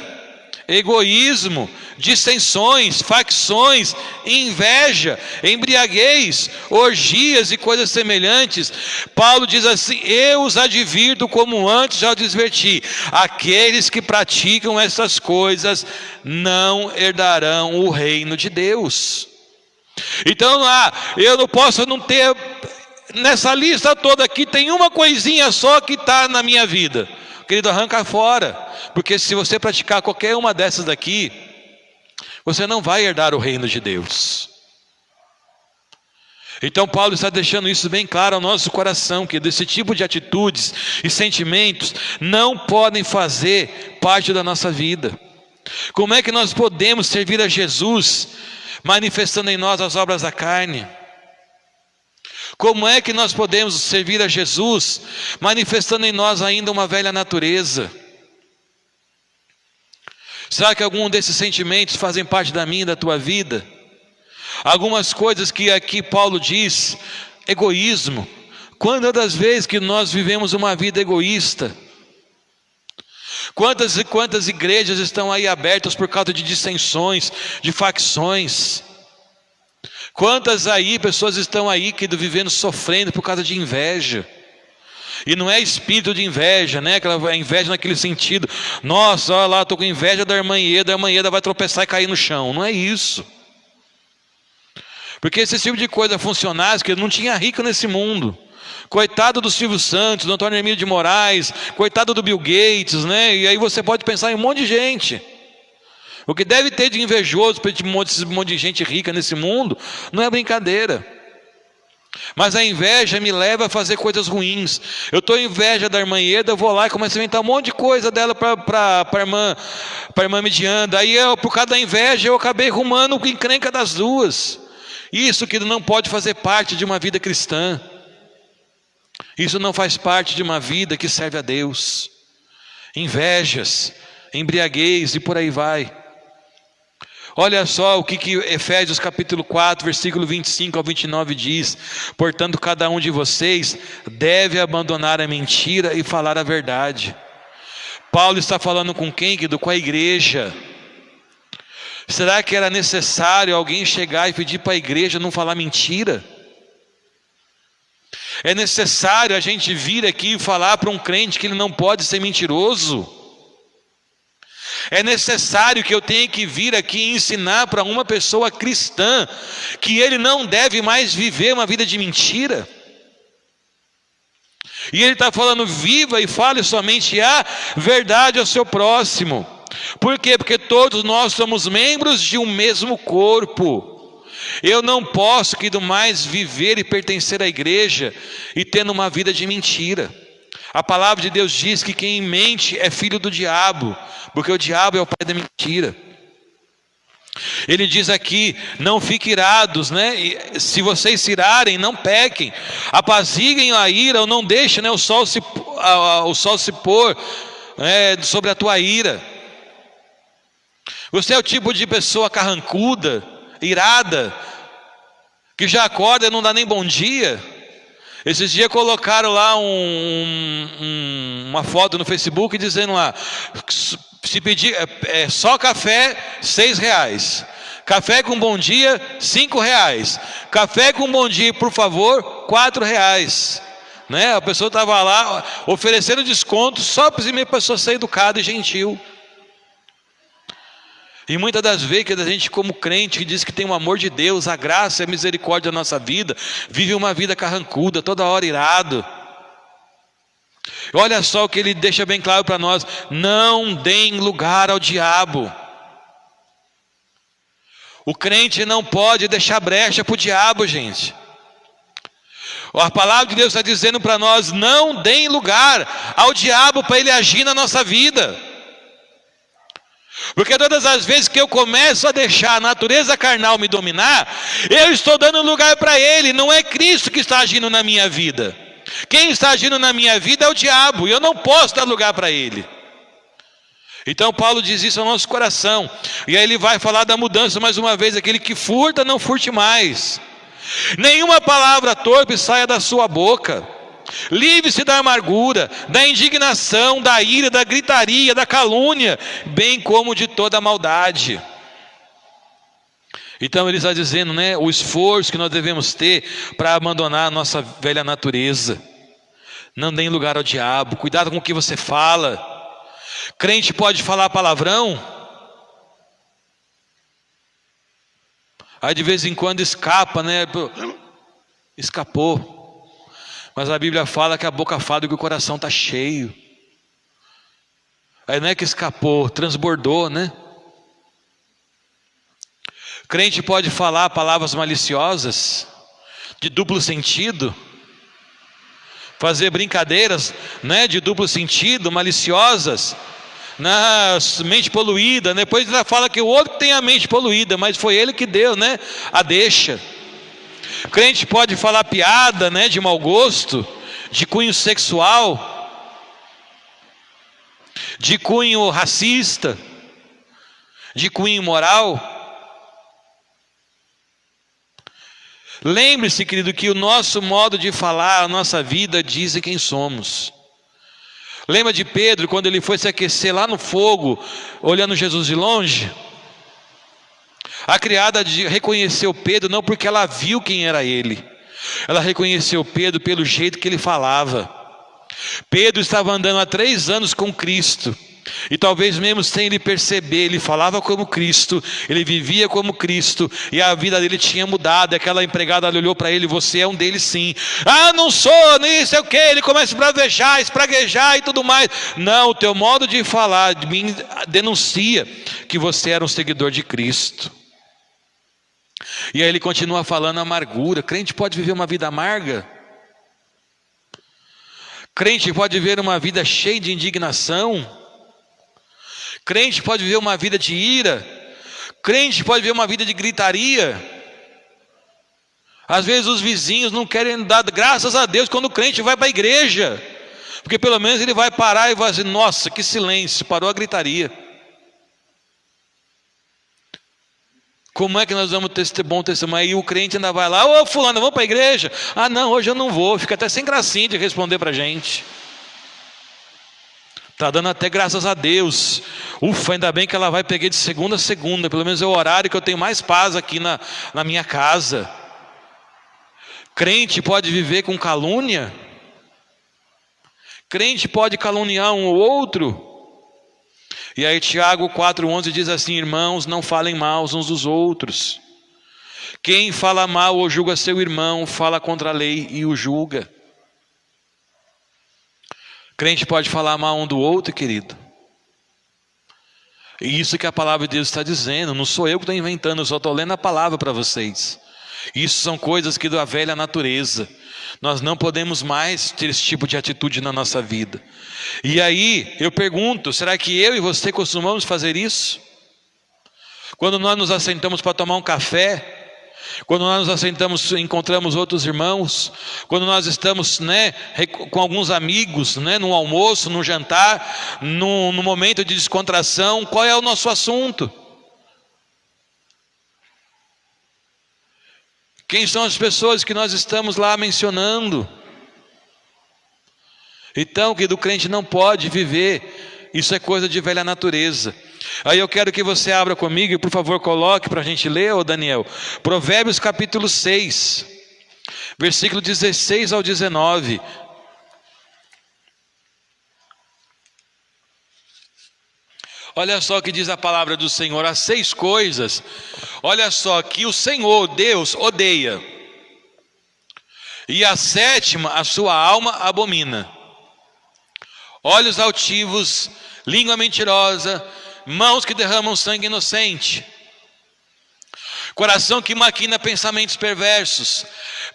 Speaker 1: egoísmo, dissensões, facções, inveja, embriaguez, orgias e coisas semelhantes. Paulo diz assim: eu os advirto, como antes já adverti, aqueles que praticam essas coisas não herdarão o reino de Deus. Então eu não posso não ter. Nessa lista toda aqui tem uma coisinha só que está na minha vida. Querido, arranca fora. Porque se você praticar qualquer uma dessas daqui, você não vai herdar o reino de Deus. Então Paulo está deixando isso bem claro ao nosso coração, que desse tipo de atitudes e sentimentos não podem fazer parte da nossa vida. Como é que nós podemos servir a Jesus manifestando em nós as obras da carne? Como é que nós podemos servir a Jesus manifestando em nós ainda uma velha natureza? Será que algum desses sentimentos fazem parte da minha e da tua vida? Algumas coisas que aqui Paulo diz, egoísmo. Quantas das vezes que nós vivemos uma vida egoísta? Quantas e quantas igrejas estão aí abertas por causa de dissensões, de facções? Quantas aí pessoas estão aí que vivendo sofrendo por causa de inveja? E não é espírito de inveja, né? Aquela inveja naquele sentido, nossa, olha lá, estou com inveja da irmã Ieda vai tropeçar e cair no chão. Não é isso. Porque esse tipo de coisa funcionasse, que não tinha rico nesse mundo. Coitado do Silvio Santos, do Antônio Hermílio de Moraes, coitado do Bill Gates, né? E aí você pode pensar em um monte de gente. O que deve ter de invejoso para esse monte de gente rica nesse mundo não é brincadeira. Mas a inveja me leva a fazer coisas ruins. Eu estou em inveja da irmã Ieda, eu vou lá e começo a inventar um monte de coisa dela para a irmã Midianda. Aí por causa da inveja eu acabei arrumando o encrenca das duas. Isso que não pode fazer parte de uma vida cristã. Isso não faz parte de uma vida que serve a Deus. Invejas, embriaguez e por aí vai. Olha só o que Efésios capítulo 4, versículo 25 ao 29 diz: portanto, cada um de vocês deve abandonar a mentira e falar a verdade. Paulo está falando com quem? Com a igreja. Será que era necessário alguém chegar e pedir para a igreja não falar mentira? É necessário a gente vir aqui e falar para um crente que ele não pode ser mentiroso? É necessário que eu tenha que vir aqui e ensinar para uma pessoa cristã que ele não deve mais viver uma vida de mentira? E ele está falando: viva e fale somente a verdade ao seu próximo. Por quê? Porque todos nós somos membros de um mesmo corpo. Eu não posso mais viver e pertencer à igreja e tendo uma vida de mentira. A palavra de Deus diz que quem mente é filho do diabo, porque o diabo é o pai da mentira. Ele diz aqui: não fiquem irados, né? E se vocês se irarem, não pequem, apaziguem a ira, ou não deixem, né, o sol se pôr sobre a tua ira. Você é o tipo de pessoa carrancuda, irada, que já acorda e não dá nem bom dia. Esses dias colocaram lá uma foto no Facebook dizendo lá: se pedir só café, R$6. Café com bom dia, R$5. Café com bom dia, por favor, R$4. Né? A pessoa estava lá oferecendo desconto só para a pessoa ser educada e gentil. E muitas das vezes que a gente, como crente, que diz que tem o amor de Deus, a graça e a misericórdia da nossa vida, vive uma vida carrancuda, toda hora irado. Olha só o que ele deixa bem claro para nós: não deem lugar ao diabo. O crente não pode deixar brecha para o diabo, gente. A palavra de Deus está dizendo para nós: não deem lugar ao diabo para ele agir na nossa vida. Porque todas as vezes que eu começo a deixar a natureza carnal me dominar, eu estou dando lugar para ele. Não é Cristo que está agindo na minha vida. Quem está agindo na minha vida é o diabo, e eu não posso dar lugar para ele. Então Paulo diz isso ao nosso coração. E aí ele vai falar da mudança mais uma vez: aquele que furta, não furte mais. Nenhuma palavra torpe saia da sua boca. Livre-se da amargura, da indignação, da ira, da gritaria, da calúnia, bem como de toda maldade. Então ele está dizendo, né, o esforço que nós devemos ter para abandonar a nossa velha natureza. Não dê lugar ao diabo. Cuidado com o que você fala. Crente pode falar palavrão? Aí de vez em quando escapa, né? Escapou. Mas a Bíblia fala que a boca fala e que o coração está cheio. Aí não é que escapou, transbordou, né? Crente pode falar palavras maliciosas, de duplo sentido, fazer brincadeiras, né, de duplo sentido, maliciosas, na mente poluída. Depois ela fala que o outro tem a mente poluída, mas foi ele que deu, né, a deixa. Crente pode falar piada, né, de mau gosto, de cunho sexual, de cunho racista, de cunho imoral. Lembre-se, querido, que o nosso modo de falar, a nossa vida, diz quem somos. Lembra de Pedro, quando ele foi se aquecer lá no fogo, olhando Jesus de longe? A criada reconheceu Pedro não porque ela viu quem era ele. Ela reconheceu Pedro pelo jeito que ele falava. Pedro estava andando há 3 anos com Cristo. E talvez mesmo sem ele perceber, ele falava como Cristo, ele vivia como Cristo, e a vida dele tinha mudado. E aquela empregada olhou para ele: você é um deles sim. Ah, não sou, nem sei o que. Ele começa a bravejar, espraguejar e tudo mais. Não, o teu modo de falar de mim denuncia que você era um seguidor de Cristo. E aí ele continua falando amargura. Crente pode viver uma vida amarga? Crente pode viver uma vida cheia de indignação? Crente pode viver uma vida de ira? Crente pode viver uma vida de gritaria? Às vezes os vizinhos não querem dar graças a Deus quando o crente vai para a igreja, porque pelo menos ele vai parar e vai dizer: nossa, que silêncio, parou a gritaria. Como é que nós vamos ter bom testemunho? Aí o crente ainda vai lá: ô fulano, vamos para a igreja? Ah não, hoje eu não vou. Fica até sem gracinha de responder para a gente. Está dando até graças a Deus. Ufa, ainda bem que ela vai pegar de segunda a segunda. Pelo menos é o horário que eu tenho mais paz aqui na minha casa. Crente pode viver com calúnia? Crente pode caluniar um ou outro? E aí Tiago 4,11 diz assim: irmãos, não falem mal uns dos outros. Quem fala mal ou julga seu irmão, fala contra a lei e o julga. Crente pode falar mal um do outro, querido. E isso que a palavra de Deus está dizendo. Não sou eu que estou inventando, eu só estou lendo a palavra para vocês. Isso são coisas que da velha natureza. Nós não podemos mais ter esse tipo de atitude na nossa vida. E aí eu pergunto, será que eu e você costumamos fazer isso? Quando nós nos assentamos para tomar um café, quando nós nos assentamos, encontramos outros irmãos, quando nós estamos, com alguns amigos, no almoço, no jantar, no momento de descontração, qual é o nosso assunto? Quem são as pessoas que nós estamos lá mencionando? Então, que do crente não pode viver, isso é coisa de velha natureza. Aí eu quero que você abra comigo e por favor coloque para a gente ler, ô Daniel, Provérbios capítulo 6, versículo 16 ao 19. Olha só o que diz a palavra do Senhor, as 6 coisas, olha só, que o Senhor, Deus, odeia, e a 7ª a sua alma abomina: olhos altivos, língua mentirosa, mãos que derramam sangue inocente, coração que maquina pensamentos perversos,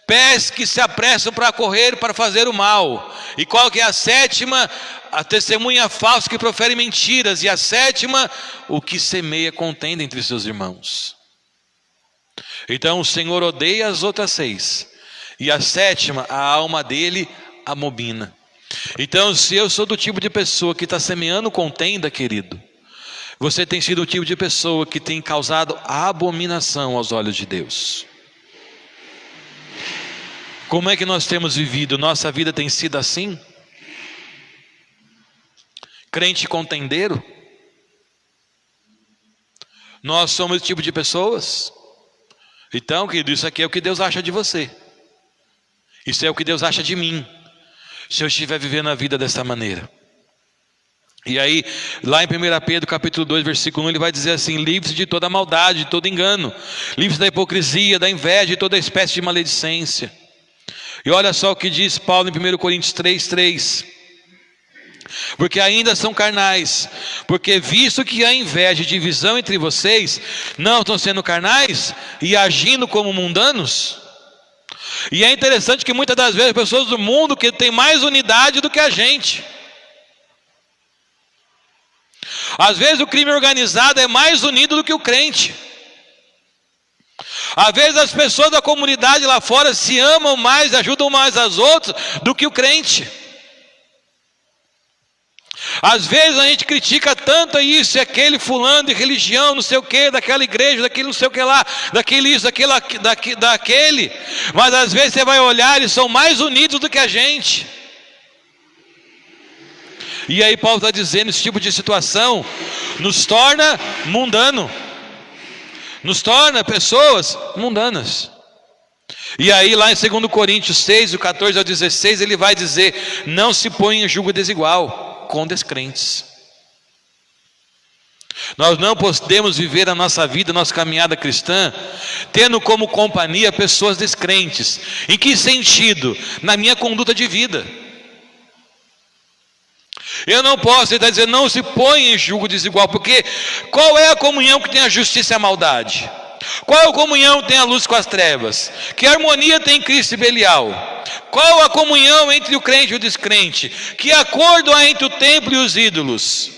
Speaker 1: pés que se apressam para correr, para fazer o mal. E qual que é a 7ª? A testemunha falsa que profere mentiras. E a 7ª, o que semeia contenda entre seus irmãos. Então o Senhor odeia as outras 6, e a 7ª, a alma dele abomina. Então, se eu sou do tipo de pessoa que está semeando contenda, querido, você tem sido o tipo de pessoa que tem causado abominação aos olhos de Deus. Como é que nós temos vivido? Nossa vida tem sido assim? Crente contendeiro? Nós somos esse tipo de pessoas? Então, querido, isso aqui é o que Deus acha de você. Isso é o que Deus acha de mim, se eu estiver vivendo a vida dessa maneira. E aí, lá em 1 Pedro capítulo 2, versículo 1, ele vai dizer assim: livre-se de toda maldade, de todo engano, livre-se da hipocrisia, da inveja, de toda espécie de maledicência. E olha só o que diz Paulo em 1 Coríntios 3:3: porque ainda são carnais, porque visto que há inveja e divisão entre vocês, não estão sendo carnais e agindo como mundanos? E é interessante que muitas das vezes pessoas do mundo que têm mais unidade do que a gente. Às vezes o crime organizado é mais unido do que o crente. Às vezes as pessoas da comunidade lá fora se amam mais, ajudam mais as outras do que o crente. Às vezes a gente critica tanto isso e aquele fulano de religião, não sei o que, daquela igreja, daquele não sei o que lá, daquele isso, daquele. Mas às vezes você vai olhar, eles são mais unidos do que a gente. E aí Paulo está dizendo, esse tipo de situação nos torna mundano, nos torna pessoas mundanas. E aí lá em 2 Coríntios 6, do 14 ao 16, ele vai dizer: não se põe em julgo desigual com descrentes. Nós não podemos viver a nossa vida, a nossa caminhada cristã, tendo como companhia pessoas descrentes. Em que sentido? Na minha conduta de vida. Eu não posso, ele está dizendo, não se põe em julgo desigual, porque qual é a comunhão que tem a justiça e a maldade? Qual é a comunhão que tem a luz com as trevas? Que harmonia tem Cristo e Belial? Qual a comunhão entre o crente e o descrente? Que acordo há entre o templo e os ídolos?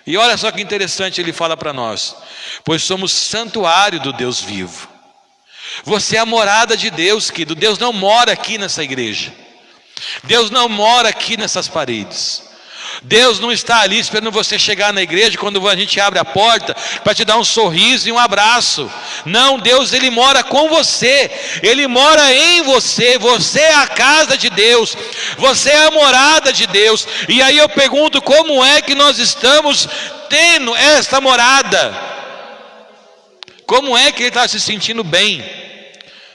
Speaker 1: E olha só que interessante, ele fala para nós: pois somos santuário do Deus vivo. Você é a morada de Deus, querido. Deus não mora aqui nessa igreja. Deus não mora aqui nessas paredes. Deus não está ali esperando você chegar na igreja quando a gente abre a porta para te dar um sorriso e um abraço. Não, Deus, Ele mora com você, Ele mora em você. Você é a casa de Deus, você é a morada de Deus. E aí eu pergunto, como é que nós estamos tendo esta morada? Como é que Ele está se sentindo bem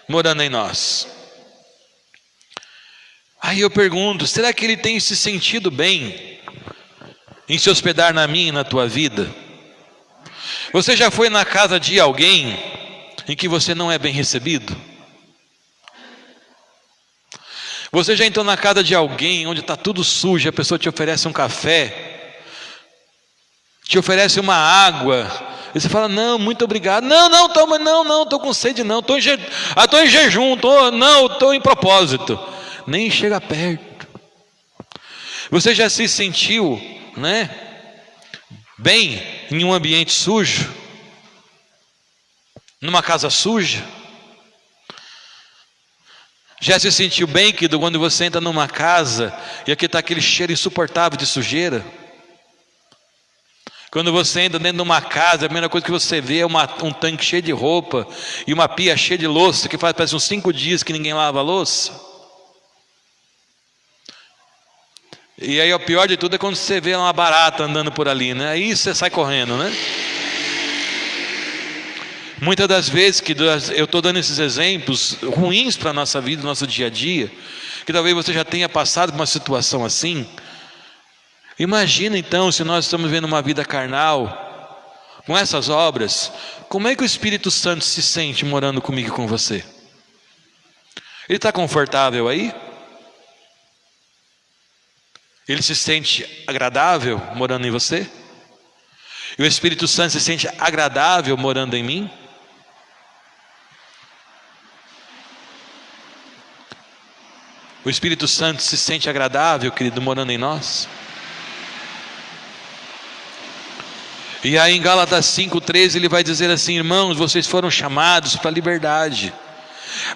Speaker 1: morando em nós? Aí eu pergunto, será que Ele tem se sentido bem em se hospedar na minha e na tua vida? Você já foi na casa de alguém em que você não é bem recebido? Você já entrou na casa de alguém onde está tudo sujo, a pessoa te oferece um café, te oferece uma água, E você fala: não, muito obrigado. Não, toma, não, estou com sede não, estou em jejum, estou em propósito. Nem chega perto. Você já se sentiu, né, bem em um ambiente sujo? Numa casa suja? Já se sentiu bem, querido, quando você entra numa casa e aqui está aquele cheiro insuportável de sujeira? Quando você entra dentro de uma casa, a primeira coisa que você vê é um tanque cheio de roupa e uma pia cheia de louça, que parece uns 5 dias que ninguém lava a louça. E aí o pior de tudo é quando você vê uma barata andando por ali, né? Aí você sai correndo, né? Muitas das vezes que eu estou dando esses exemplos ruins para a nossa vida, nosso dia a dia, que talvez você já tenha passado por uma situação assim. Imagina então, se nós estamos vivendo uma vida carnal, com essas obras, como é que o Espírito Santo se sente morando comigo e com você? Ele está confortável aí? Ele se sente agradável morando em você? E o Espírito Santo se sente agradável morando em mim? O Espírito Santo se sente agradável, querido, morando em nós? E aí em Gálatas 5:13 ele vai dizer assim: irmãos, vocês foram chamados para a liberdade,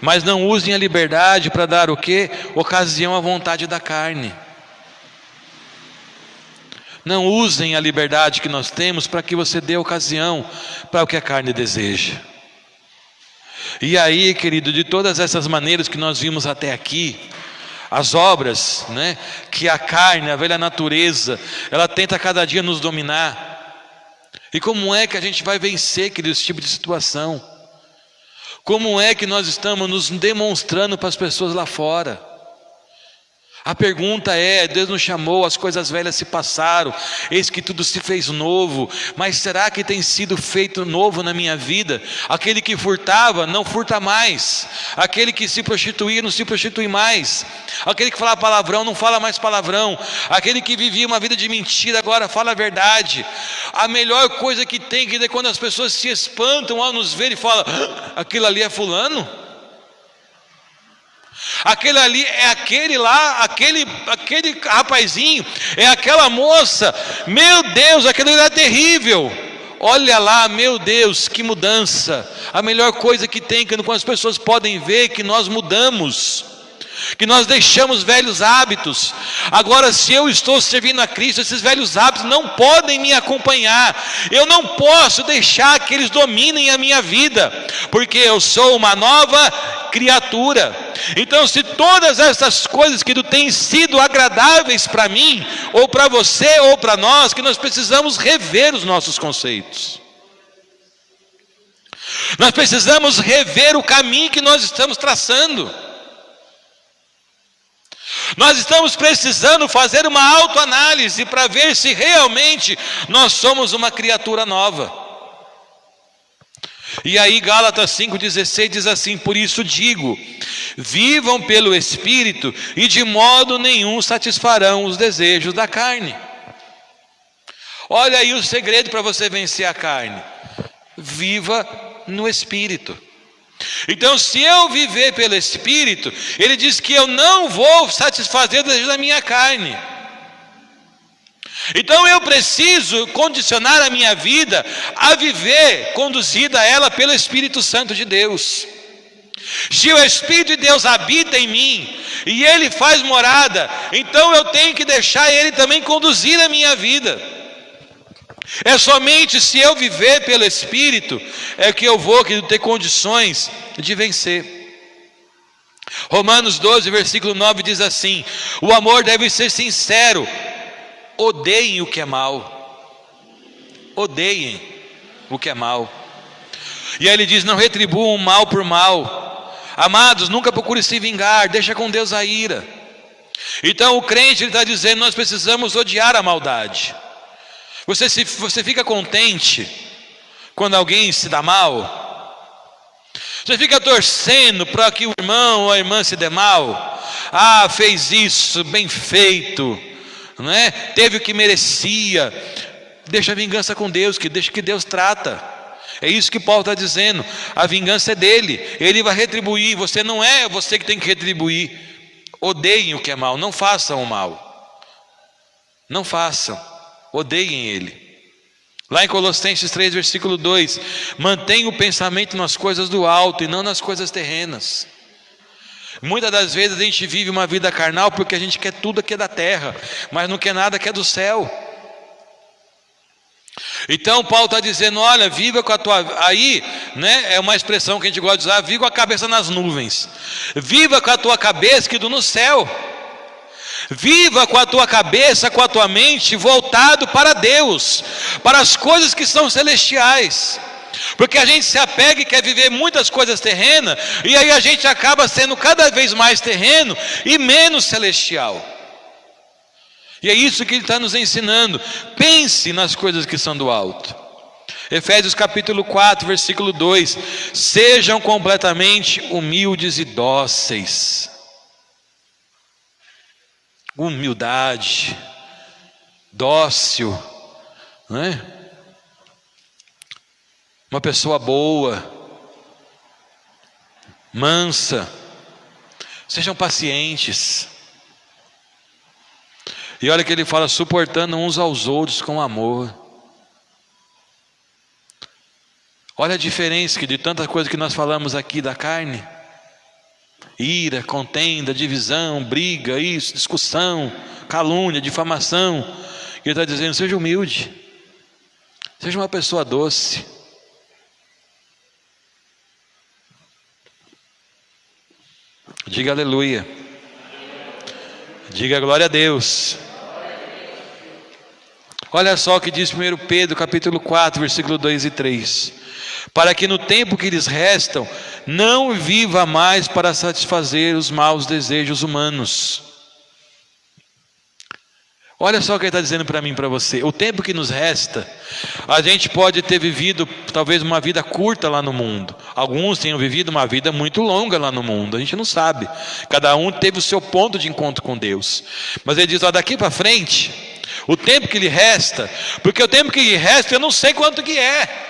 Speaker 1: mas não usem a liberdade para dar o quê? Ocasião à vontade da carne. Não usem a liberdade que nós temos para que você dê ocasião para o que a carne deseja. E aí, querido, de todas essas maneiras que nós vimos até aqui, as obras, né, que a carne, a velha natureza, ela tenta cada dia nos dominar. E como é que a gente vai vencer, querido, esse tipo de situação? Como é que nós estamos nos demonstrando para as pessoas lá fora? A pergunta é: Deus nos chamou, as coisas velhas se passaram, eis que tudo se fez novo. Mas será que tem sido feito novo na minha vida? Aquele que furtava, não furta mais. Aquele que se prostituía, não se prostitui mais. Aquele que falava palavrão, não fala mais palavrão. Aquele que vivia uma vida de mentira, agora fala a verdade. A melhor coisa que tem, que é quando as pessoas se espantam ao nos ver e falam: aquilo ali é fulano? Aquele ali é aquele lá, aquele rapazinho, é aquela moça, meu Deus, aquele ali é terrível. Olha lá, meu Deus, que mudança. A melhor coisa que tem, quando as pessoas podem ver que nós mudamos, que nós deixamos velhos hábitos. Agora, se eu estou servindo a Cristo, esses velhos hábitos não podem me acompanhar. Eu não posso deixar que eles dominem a minha vida, porque eu sou uma nova criatura. Então, se todas essas coisas que têm sido agradáveis para mim, ou para você, ou para nós, que nós precisamos rever os nossos conceitos. Nós precisamos rever o caminho que nós estamos traçando. Nós estamos precisando fazer uma autoanálise para ver se realmente nós somos uma criatura nova. E aí Gálatas 5:16 diz assim: por isso digo, vivam pelo Espírito e de modo nenhum satisfarão os desejos da carne. Olha aí o segredo para você vencer a carne: viva no Espírito. Então, se eu viver pelo Espírito, ele diz que eu não vou satisfazer o desejo da minha carne. Então eu preciso condicionar a minha vida a viver conduzida a ela pelo Espírito Santo de Deus. Se o Espírito de Deus habita em mim e ele faz morada, então eu tenho que deixar ele também conduzir a minha vida. É somente se eu viver pelo Espírito é que eu vou ter condições de vencer. Romanos 12, versículo 9 diz assim: o amor deve ser sincero, odeiem o que é mal. Odeiem o que é mal. E aí ele diz: não retribuam mal por mal. Amados, nunca procure se vingar, deixa com Deus a ira. Então o crente está dizendo: nós precisamos odiar a maldade. Você fica contente quando alguém se dá mal? Você fica torcendo para que o irmão ou a irmã se dê mal? Ah, fez isso, bem feito, não é? Teve o que merecia. Deixa a vingança com Deus, deixa que Deus trata. É isso que Paulo está dizendo. A vingança é dele, ele vai retribuir. Você não é você que tem que retribuir. Odeiem o que é mal, não façam o mal. Não façam, odeiem ele. Lá em Colossenses 3, versículo 2: mantenha o pensamento nas coisas do alto e não nas coisas terrenas. Muitas das vezes a gente vive uma vida carnal porque a gente quer tudo que é da terra, mas não quer nada que é do céu. Então Paulo está dizendo, olha, viva com a tua... Aí, né, é uma expressão que a gente gosta de usar, viva com a cabeça nas nuvens. Viva com a tua cabeça que no céu. Viva com a tua cabeça, com a tua mente voltado para Deus, para as coisas que são celestiais. Porque a gente se apega e quer viver muitas coisas terrenas, e aí a gente acaba sendo cada vez mais terreno e menos celestial. E é isso que ele está nos ensinando. Pense nas coisas que são do alto. Efésios capítulo 4, versículo 2: sejam completamente humildes e dóceis. Humildade, dócil, não é? Uma pessoa boa, mansa. Sejam pacientes. E olha que ele fala, suportando uns aos outros com amor. Olha a diferença que de tanta coisa que nós falamos aqui da carne. Ira, contenda, divisão, briga, isso, discussão, calúnia, difamação. Ele está dizendo, seja humilde. Seja uma pessoa doce. Diga aleluia. Diga glória a Deus. Olha só o que diz 1 Pedro capítulo 4, versículo 2 e 3. Para que no tempo que lhes restam, não viva mais para satisfazer os maus desejos humanos. Olha só o que ele está dizendo para mim e para você. O tempo que nos resta, a gente pode ter vivido talvez uma vida curta lá no mundo. Alguns tenham vivido uma vida muito longa lá no mundo. A gente não sabe. Cada um teve o seu ponto de encontro com Deus. Mas ele diz, ó, daqui para frente, o tempo que lhe resta, porque o tempo que lhe resta eu não sei quanto que é.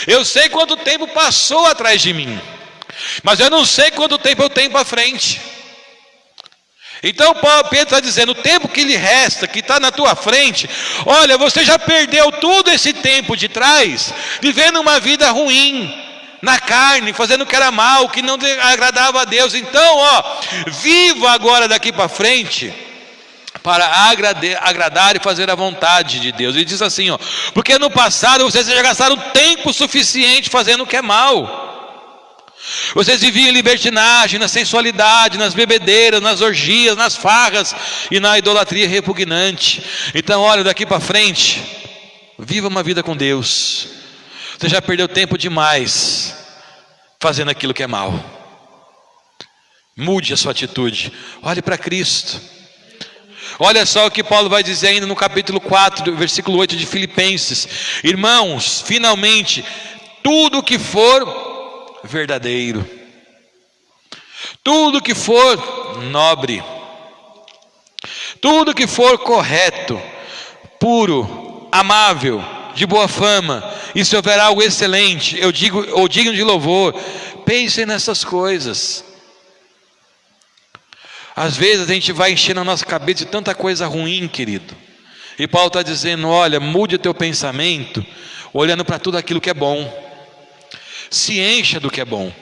Speaker 1: Eu sei quanto tempo passou atrás de mim, mas eu não sei quanto tempo eu tenho para frente. Então Pedro está dizendo, o tempo que lhe resta, que está na tua frente, olha, você já perdeu todo esse tempo de trás, vivendo uma vida ruim, na carne, fazendo o que era mal, que não agradava a Deus. Então, ó, viva agora daqui para frente, para agradar e fazer a vontade de Deus. Ele diz assim, ó, porque no passado vocês já gastaram tempo suficiente fazendo o que é mal. Vocês viviam em libertinagem, na sensualidade, nas bebedeiras, nas orgias, nas farras e na idolatria repugnante. Então olha, daqui para frente, viva uma vida com Deus. Você já perdeu tempo demais fazendo aquilo que é mal. Mude a sua atitude, olhe para Cristo. Olha só o que Paulo vai dizer ainda no capítulo 4, versículo 8 de Filipenses. Irmãos, finalmente, tudo que for verdadeiro, tudo que for nobre, tudo que for correto, puro, amável, de boa fama, e se houver algo excelente, ou digno de louvor, pensem nessas coisas. Às vezes a gente vai enchendo a nossa cabeça de tanta coisa ruim, querido, e Paulo está dizendo, olha, mude o teu pensamento, olhando para tudo aquilo que é bom. Se encha do que é bom.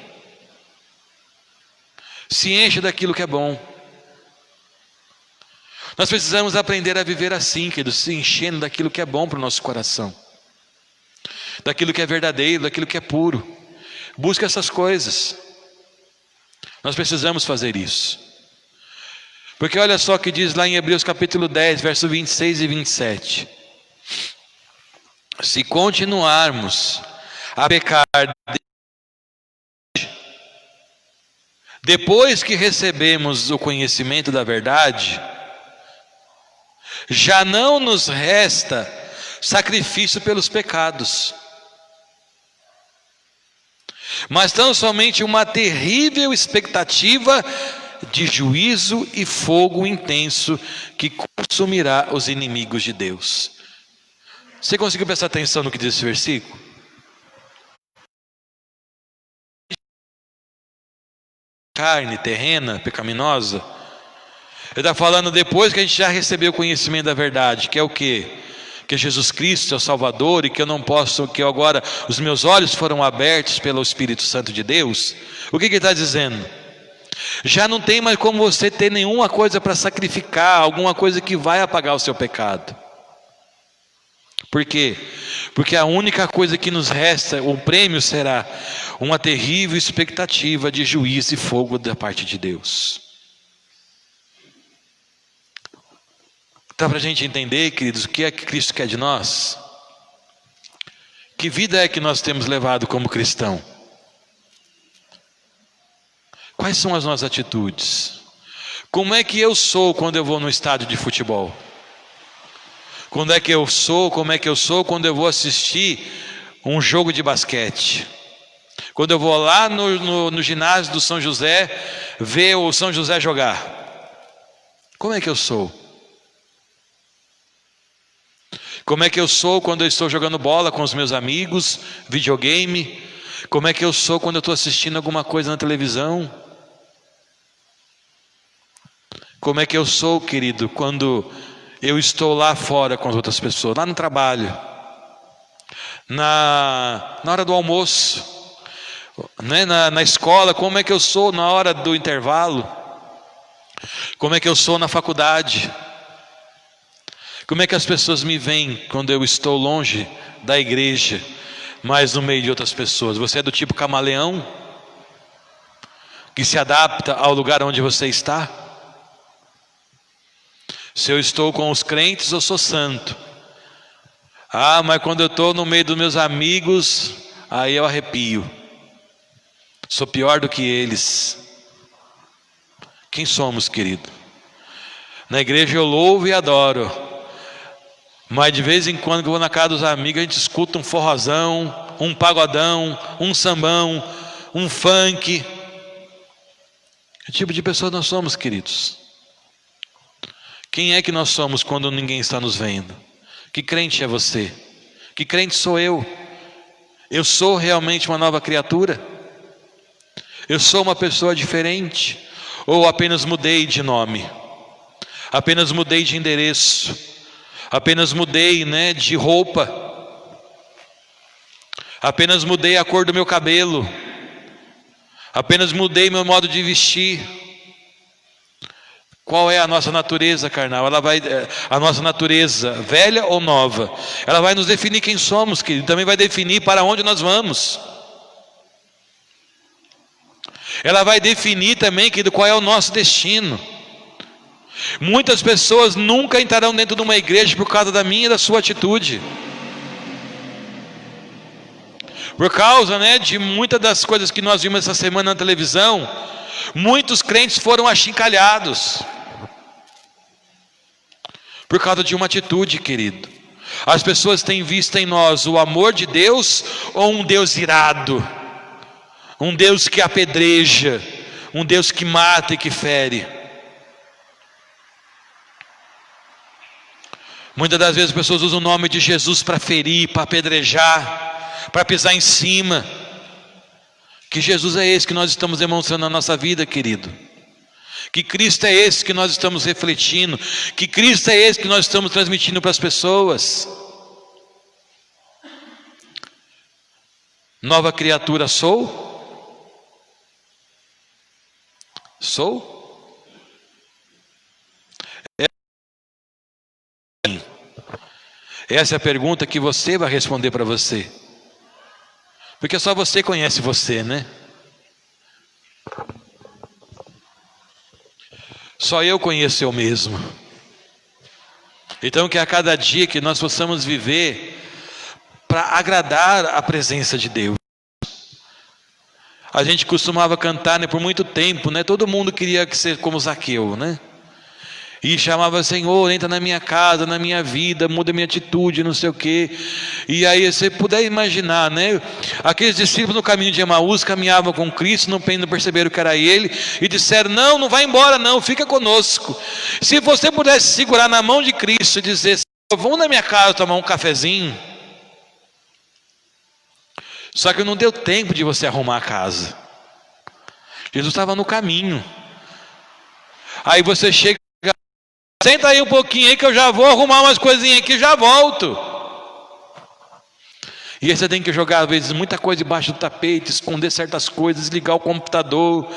Speaker 1: Se encha daquilo que é bom. Nós precisamos aprender a viver assim, querido, se enchendo daquilo que é bom para o nosso coração, daquilo que é verdadeiro, daquilo que é puro. Busca essas coisas. Nós precisamos fazer isso. Porque olha só o que diz lá em Hebreus capítulo 10, verso 26 e 27. Se continuarmos a pecar depois que recebemos o conhecimento da verdade, já não nos resta sacrifício pelos pecados, mas tão somente uma terrível expectativa de juízo e fogo intenso que consumirá os inimigos de Deus. Você conseguiu prestar atenção no que diz esse versículo? Carne terrena, pecaminosa. Ele está falando depois que a gente já recebeu o conhecimento da verdade, que é o quê? Que Jesus Cristo é o Salvador e que eu não posso, que agora os meus olhos foram abertos pelo Espírito Santo de Deus. O que ele está dizendo? Já não tem mais como você ter nenhuma coisa para sacrificar, alguma coisa que vai apagar o seu pecado. Por quê? Porque a única coisa que nos resta, o prêmio será uma terrível expectativa de juízo e fogo da parte de Deus. Então, para a gente entender, queridos, o que é que Cristo quer de nós? Que vida é que nós temos levado como cristão? Quais são as nossas atitudes? Como é que eu sou quando eu vou no estádio de futebol? Como é que eu sou quando eu vou assistir um jogo de basquete? Quando eu vou lá no ginásio do São José, ver o São José jogar? Como é que eu sou? Como é que eu sou quando eu estou jogando bola com os meus amigos, videogame? Como é que eu sou quando eu estou assistindo alguma coisa na televisão? Como é que eu sou, querido, quando eu estou lá fora com as outras pessoas, lá no trabalho, na hora do almoço, né? na escola? Como é que eu sou na hora do intervalo? Como é que eu sou na faculdade? Como é que as pessoas me veem quando eu estou longe da igreja, mas no meio de outras pessoas? Você é do tipo camaleão, que se adapta ao lugar onde você está? Se eu estou com os crentes, eu sou santo. Mas quando eu estou no meio dos meus amigos, aí eu arrepio. Sou pior do que eles. Quem somos, querido? Na igreja eu louvo e adoro, mas de vez em quando que eu vou na casa dos amigos, a gente escuta um forrozão, um pagodão, um sambão, um funk. Que tipo de pessoa nós somos, queridos? Quem é que nós somos quando ninguém está nos vendo? Que crente é você? Que crente sou eu? Eu sou realmente uma nova criatura? Eu sou uma pessoa diferente? Ou apenas mudei de nome? Apenas mudei de endereço? Apenas mudei, de roupa? Apenas mudei a cor do meu cabelo? Apenas mudei meu modo de vestir? Qual é a nossa natureza carnal? A nossa natureza, velha ou nova, ela vai nos definir quem somos, querido. Também vai definir para onde nós vamos. Ela vai definir também, querido, qual é o nosso destino. Muitas pessoas nunca entrarão dentro de uma igreja por causa da minha e da sua atitude. Por causa, de muitas das coisas que nós vimos essa semana na televisão, muitos crentes foram achincalhados por causa de uma atitude, querido. As pessoas têm visto em nós o amor de Deus ou um Deus irado, um Deus que apedreja, um Deus que mata e que fere. Muitas das vezes as pessoas usam o nome de Jesus para ferir, para apedrejar, para pisar em cima. Que Jesus é esse que nós estamos demonstrando na nossa vida, querido? Que Cristo é esse que nós estamos refletindo? Que Cristo é esse que nós estamos transmitindo para as pessoas? Nova criatura sou? Sou? Essa é a pergunta que você vai responder para você. Porque só você conhece você, Só eu conheço eu mesmo. Então que a cada dia que nós possamos viver para agradar a presença de Deus. A gente costumava cantar, por muito tempo, Todo mundo queria ser como Zaqueu, E chamava: Senhor, entra na minha casa, na minha vida, muda minha atitude, não sei o quê. E aí você puder imaginar, aqueles discípulos no caminho de Emaús caminhavam com Cristo, não perceberam que era Ele, e disseram: não vai embora não, fica conosco. Se você pudesse segurar na mão de Cristo e dizer: vamos na minha casa tomar um cafezinho. Só que não deu tempo de você arrumar a casa. Jesus estava no caminho. Aí você chega, senta aí um pouquinho aí que eu já vou arrumar umas coisinhas aqui e já volto. E aí você tem que jogar às vezes muita coisa debaixo do tapete, esconder certas coisas, ligar o computador.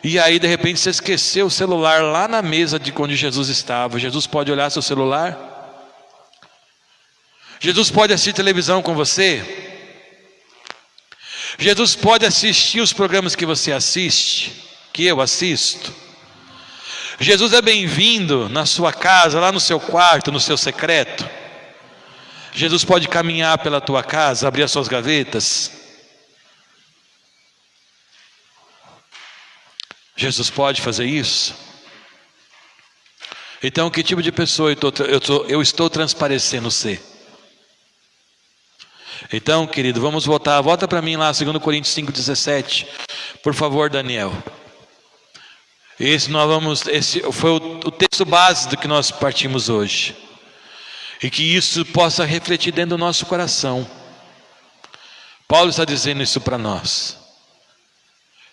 Speaker 1: E aí de repente você esqueceu o celular lá na mesa de onde Jesus estava. Jesus pode olhar seu celular? Jesus pode assistir televisão com você? Jesus pode assistir os programas que você assiste, que eu assisto? Jesus é bem-vindo na sua casa, lá no seu quarto, no seu secreto? Jesus pode caminhar pela tua casa, abrir as suas gavetas? Jesus pode fazer isso? Então, que tipo de pessoa eu estou transparecendo ser? Então, querido, vamos voltar. Volta para mim lá, 2 Coríntios 5,17. Por favor, Daniel. Esse foi o texto base do que nós partimos hoje. E que isso possa refletir dentro do nosso coração. Paulo está dizendo isso para nós.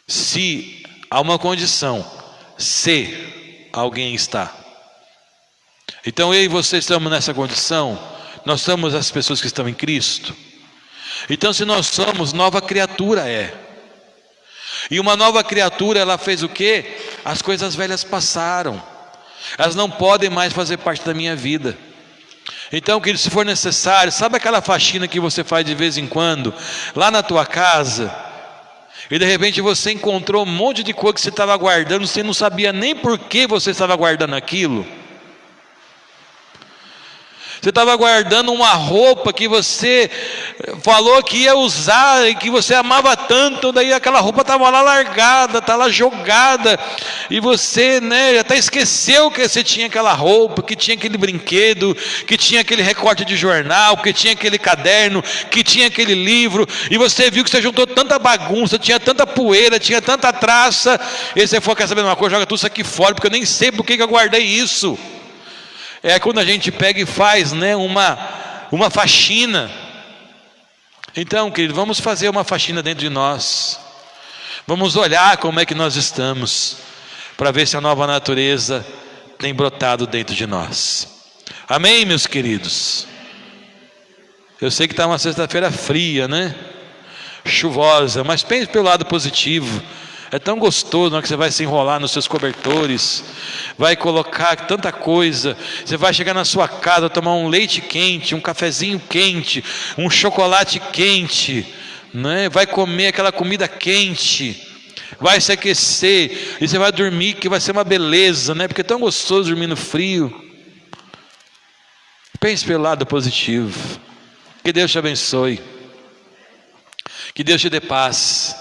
Speaker 1: Se há uma condição, se alguém está. Então eu e você estamos nessa condição. Nós somos as pessoas que estão em Cristo. Então se nós somos, nova criatura é. E uma nova criatura, ela fez o quê? As coisas velhas passaram. Elas não podem mais fazer parte da minha vida. Então, querido, se for necessário, sabe aquela faxina que você faz de vez em quando, lá na tua casa, e de repente você encontrou um monte de coisa que você estava guardando, você não sabia nem por que você estava guardando aquilo. Você estava guardando uma roupa que você falou que ia usar e que você amava tanto, daí aquela roupa estava lá largada, está lá jogada, e você até esqueceu que você tinha aquela roupa, que tinha aquele brinquedo, que tinha aquele recorte de jornal, que tinha aquele caderno, que tinha aquele livro, e você viu que você juntou tanta bagunça, tinha tanta poeira, tinha tanta traça, e você falou: quer saber de uma coisa? Joga tudo isso aqui fora, porque eu nem sei por que eu guardei isso. É quando a gente pega e faz uma faxina. Então, querido, vamos fazer uma faxina dentro de nós. Vamos olhar como é que nós estamos, para ver se a nova natureza tem brotado dentro de nós. Amém, meus queridos? Eu sei que está uma sexta-feira fria, né? Chuvosa, mas pense pelo lado positivo. É tão gostoso na hora que você vai se enrolar nos seus cobertores, vai colocar tanta coisa. Você vai chegar na sua casa, tomar um leite quente, um cafezinho quente, um chocolate quente, né? Vai comer aquela comida quente, vai se aquecer, e você vai dormir, que vai ser uma beleza, né? Porque é tão gostoso dormir no frio. Pense pelo lado positivo. Que Deus te abençoe, que Deus te dê paz,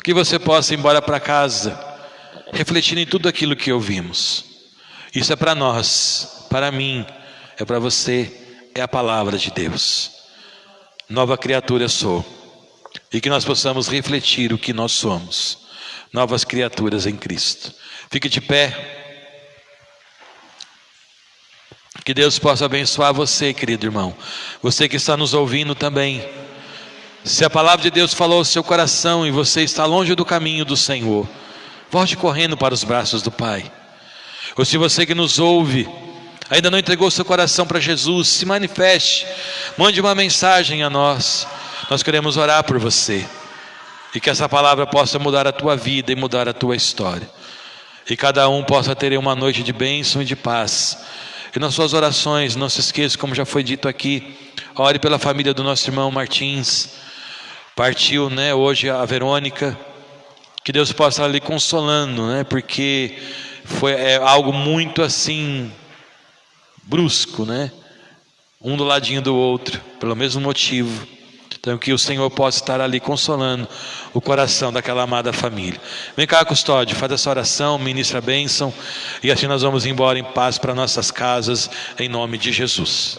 Speaker 1: que você possa ir embora para casa refletindo em tudo aquilo que ouvimos. Isso é para nós, para mim, é para você, é a palavra de Deus. Nova criatura eu sou, e que nós possamos refletir o que nós somos, novas criaturas em Cristo. Fique de pé. Que Deus possa abençoar você, querido irmão, você que está nos ouvindo também. Se a palavra de Deus falou ao seu coração e você está longe do caminho do Senhor, volte correndo para os braços do Pai. Ou se você que nos ouve ainda não entregou seu coração para Jesus, se manifeste, mande uma mensagem a nós. Nós queremos orar por você, e que essa palavra possa mudar a tua vida e mudar a tua história, e cada um possa ter uma noite de bênção e de paz. E nas suas orações, não se esqueça, como já foi dito aqui, ore pela família do nosso irmão Martins. Partiu, hoje a Verônica. Que Deus possa estar ali consolando, porque foi algo muito assim brusco, um do ladinho do outro, pelo mesmo motivo. Então que o Senhor possa estar ali consolando o coração daquela amada família. Vem cá, custódio, faz essa oração, ministra a bênção, e assim nós vamos embora em paz para nossas casas, em nome de Jesus.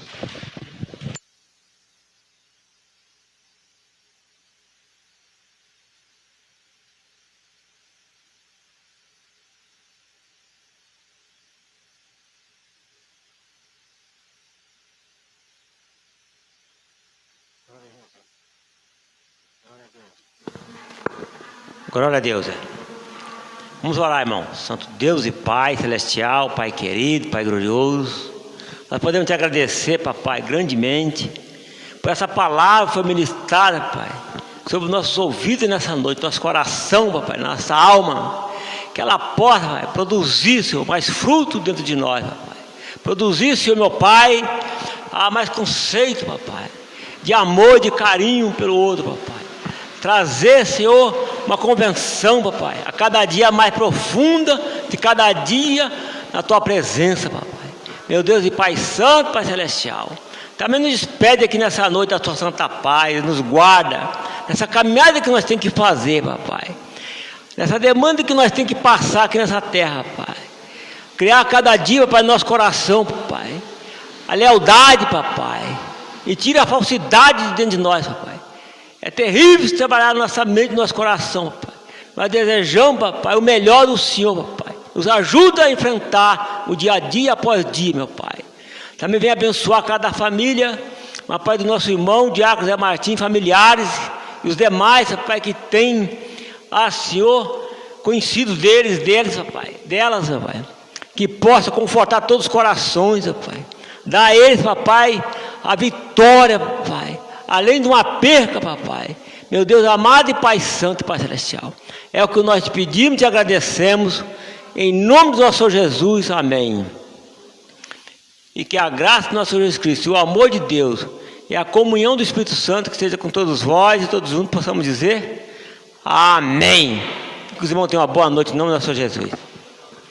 Speaker 4: Glória a Deus. Vamos orar, irmão. Santo Deus e Pai celestial, Pai querido, Pai glorioso, nós podemos te agradecer, papai, grandemente, por essa palavra que foi ministrada, Pai, sobre os nossos ouvidos nessa noite, nosso coração, papai, nossa alma, que ela possa, Pai, produzir, Senhor, mais fruto dentro de nós, papai. Produzir, Senhor, meu Pai, mais conceito, papai, de amor, de carinho pelo outro, papai. Trazer, Senhor, uma convenção, papai, a cada dia mais profunda, de cada dia na Tua presença, papai. Meu Deus e Pai Santo, Pai Celestial, também nos despede aqui nessa noite da Tua santa paz, nos guarda, nessa caminhada que nós temos que fazer, papai, nessa demanda que nós temos que passar aqui nessa terra, papai. Criar cada dia, papai, no nosso coração, papai, a lealdade, papai, e tira a falsidade de dentro de nós, papai. É terrível trabalhar na nossa mente, no nosso coração, papai. Nós desejamos, papai, o melhor do Senhor, papai. Nos ajuda a enfrentar o dia a dia após dia, meu Pai. Também vem abençoar cada família, papai, do nosso irmão, Diácono Zé Martim, familiares e os demais, papai, que tem, Senhor, conhecido deles, papai, delas, papai. Que possa confortar todos os corações, papai. Dar a eles, papai, a vitória, papai. Além de uma perca, papai. Meu Deus amado e Pai Santo, Pai Celestial. É o que nós te pedimos e te agradecemos. Em nome do nosso Senhor Jesus, amém. E que a graça do nosso Senhor Jesus Cristo, o amor de Deus e a comunhão do Espírito Santo, que esteja com todos vós e todos juntos, possamos dizer amém. Que os irmãos tenham uma boa noite em nome do nosso Senhor Jesus.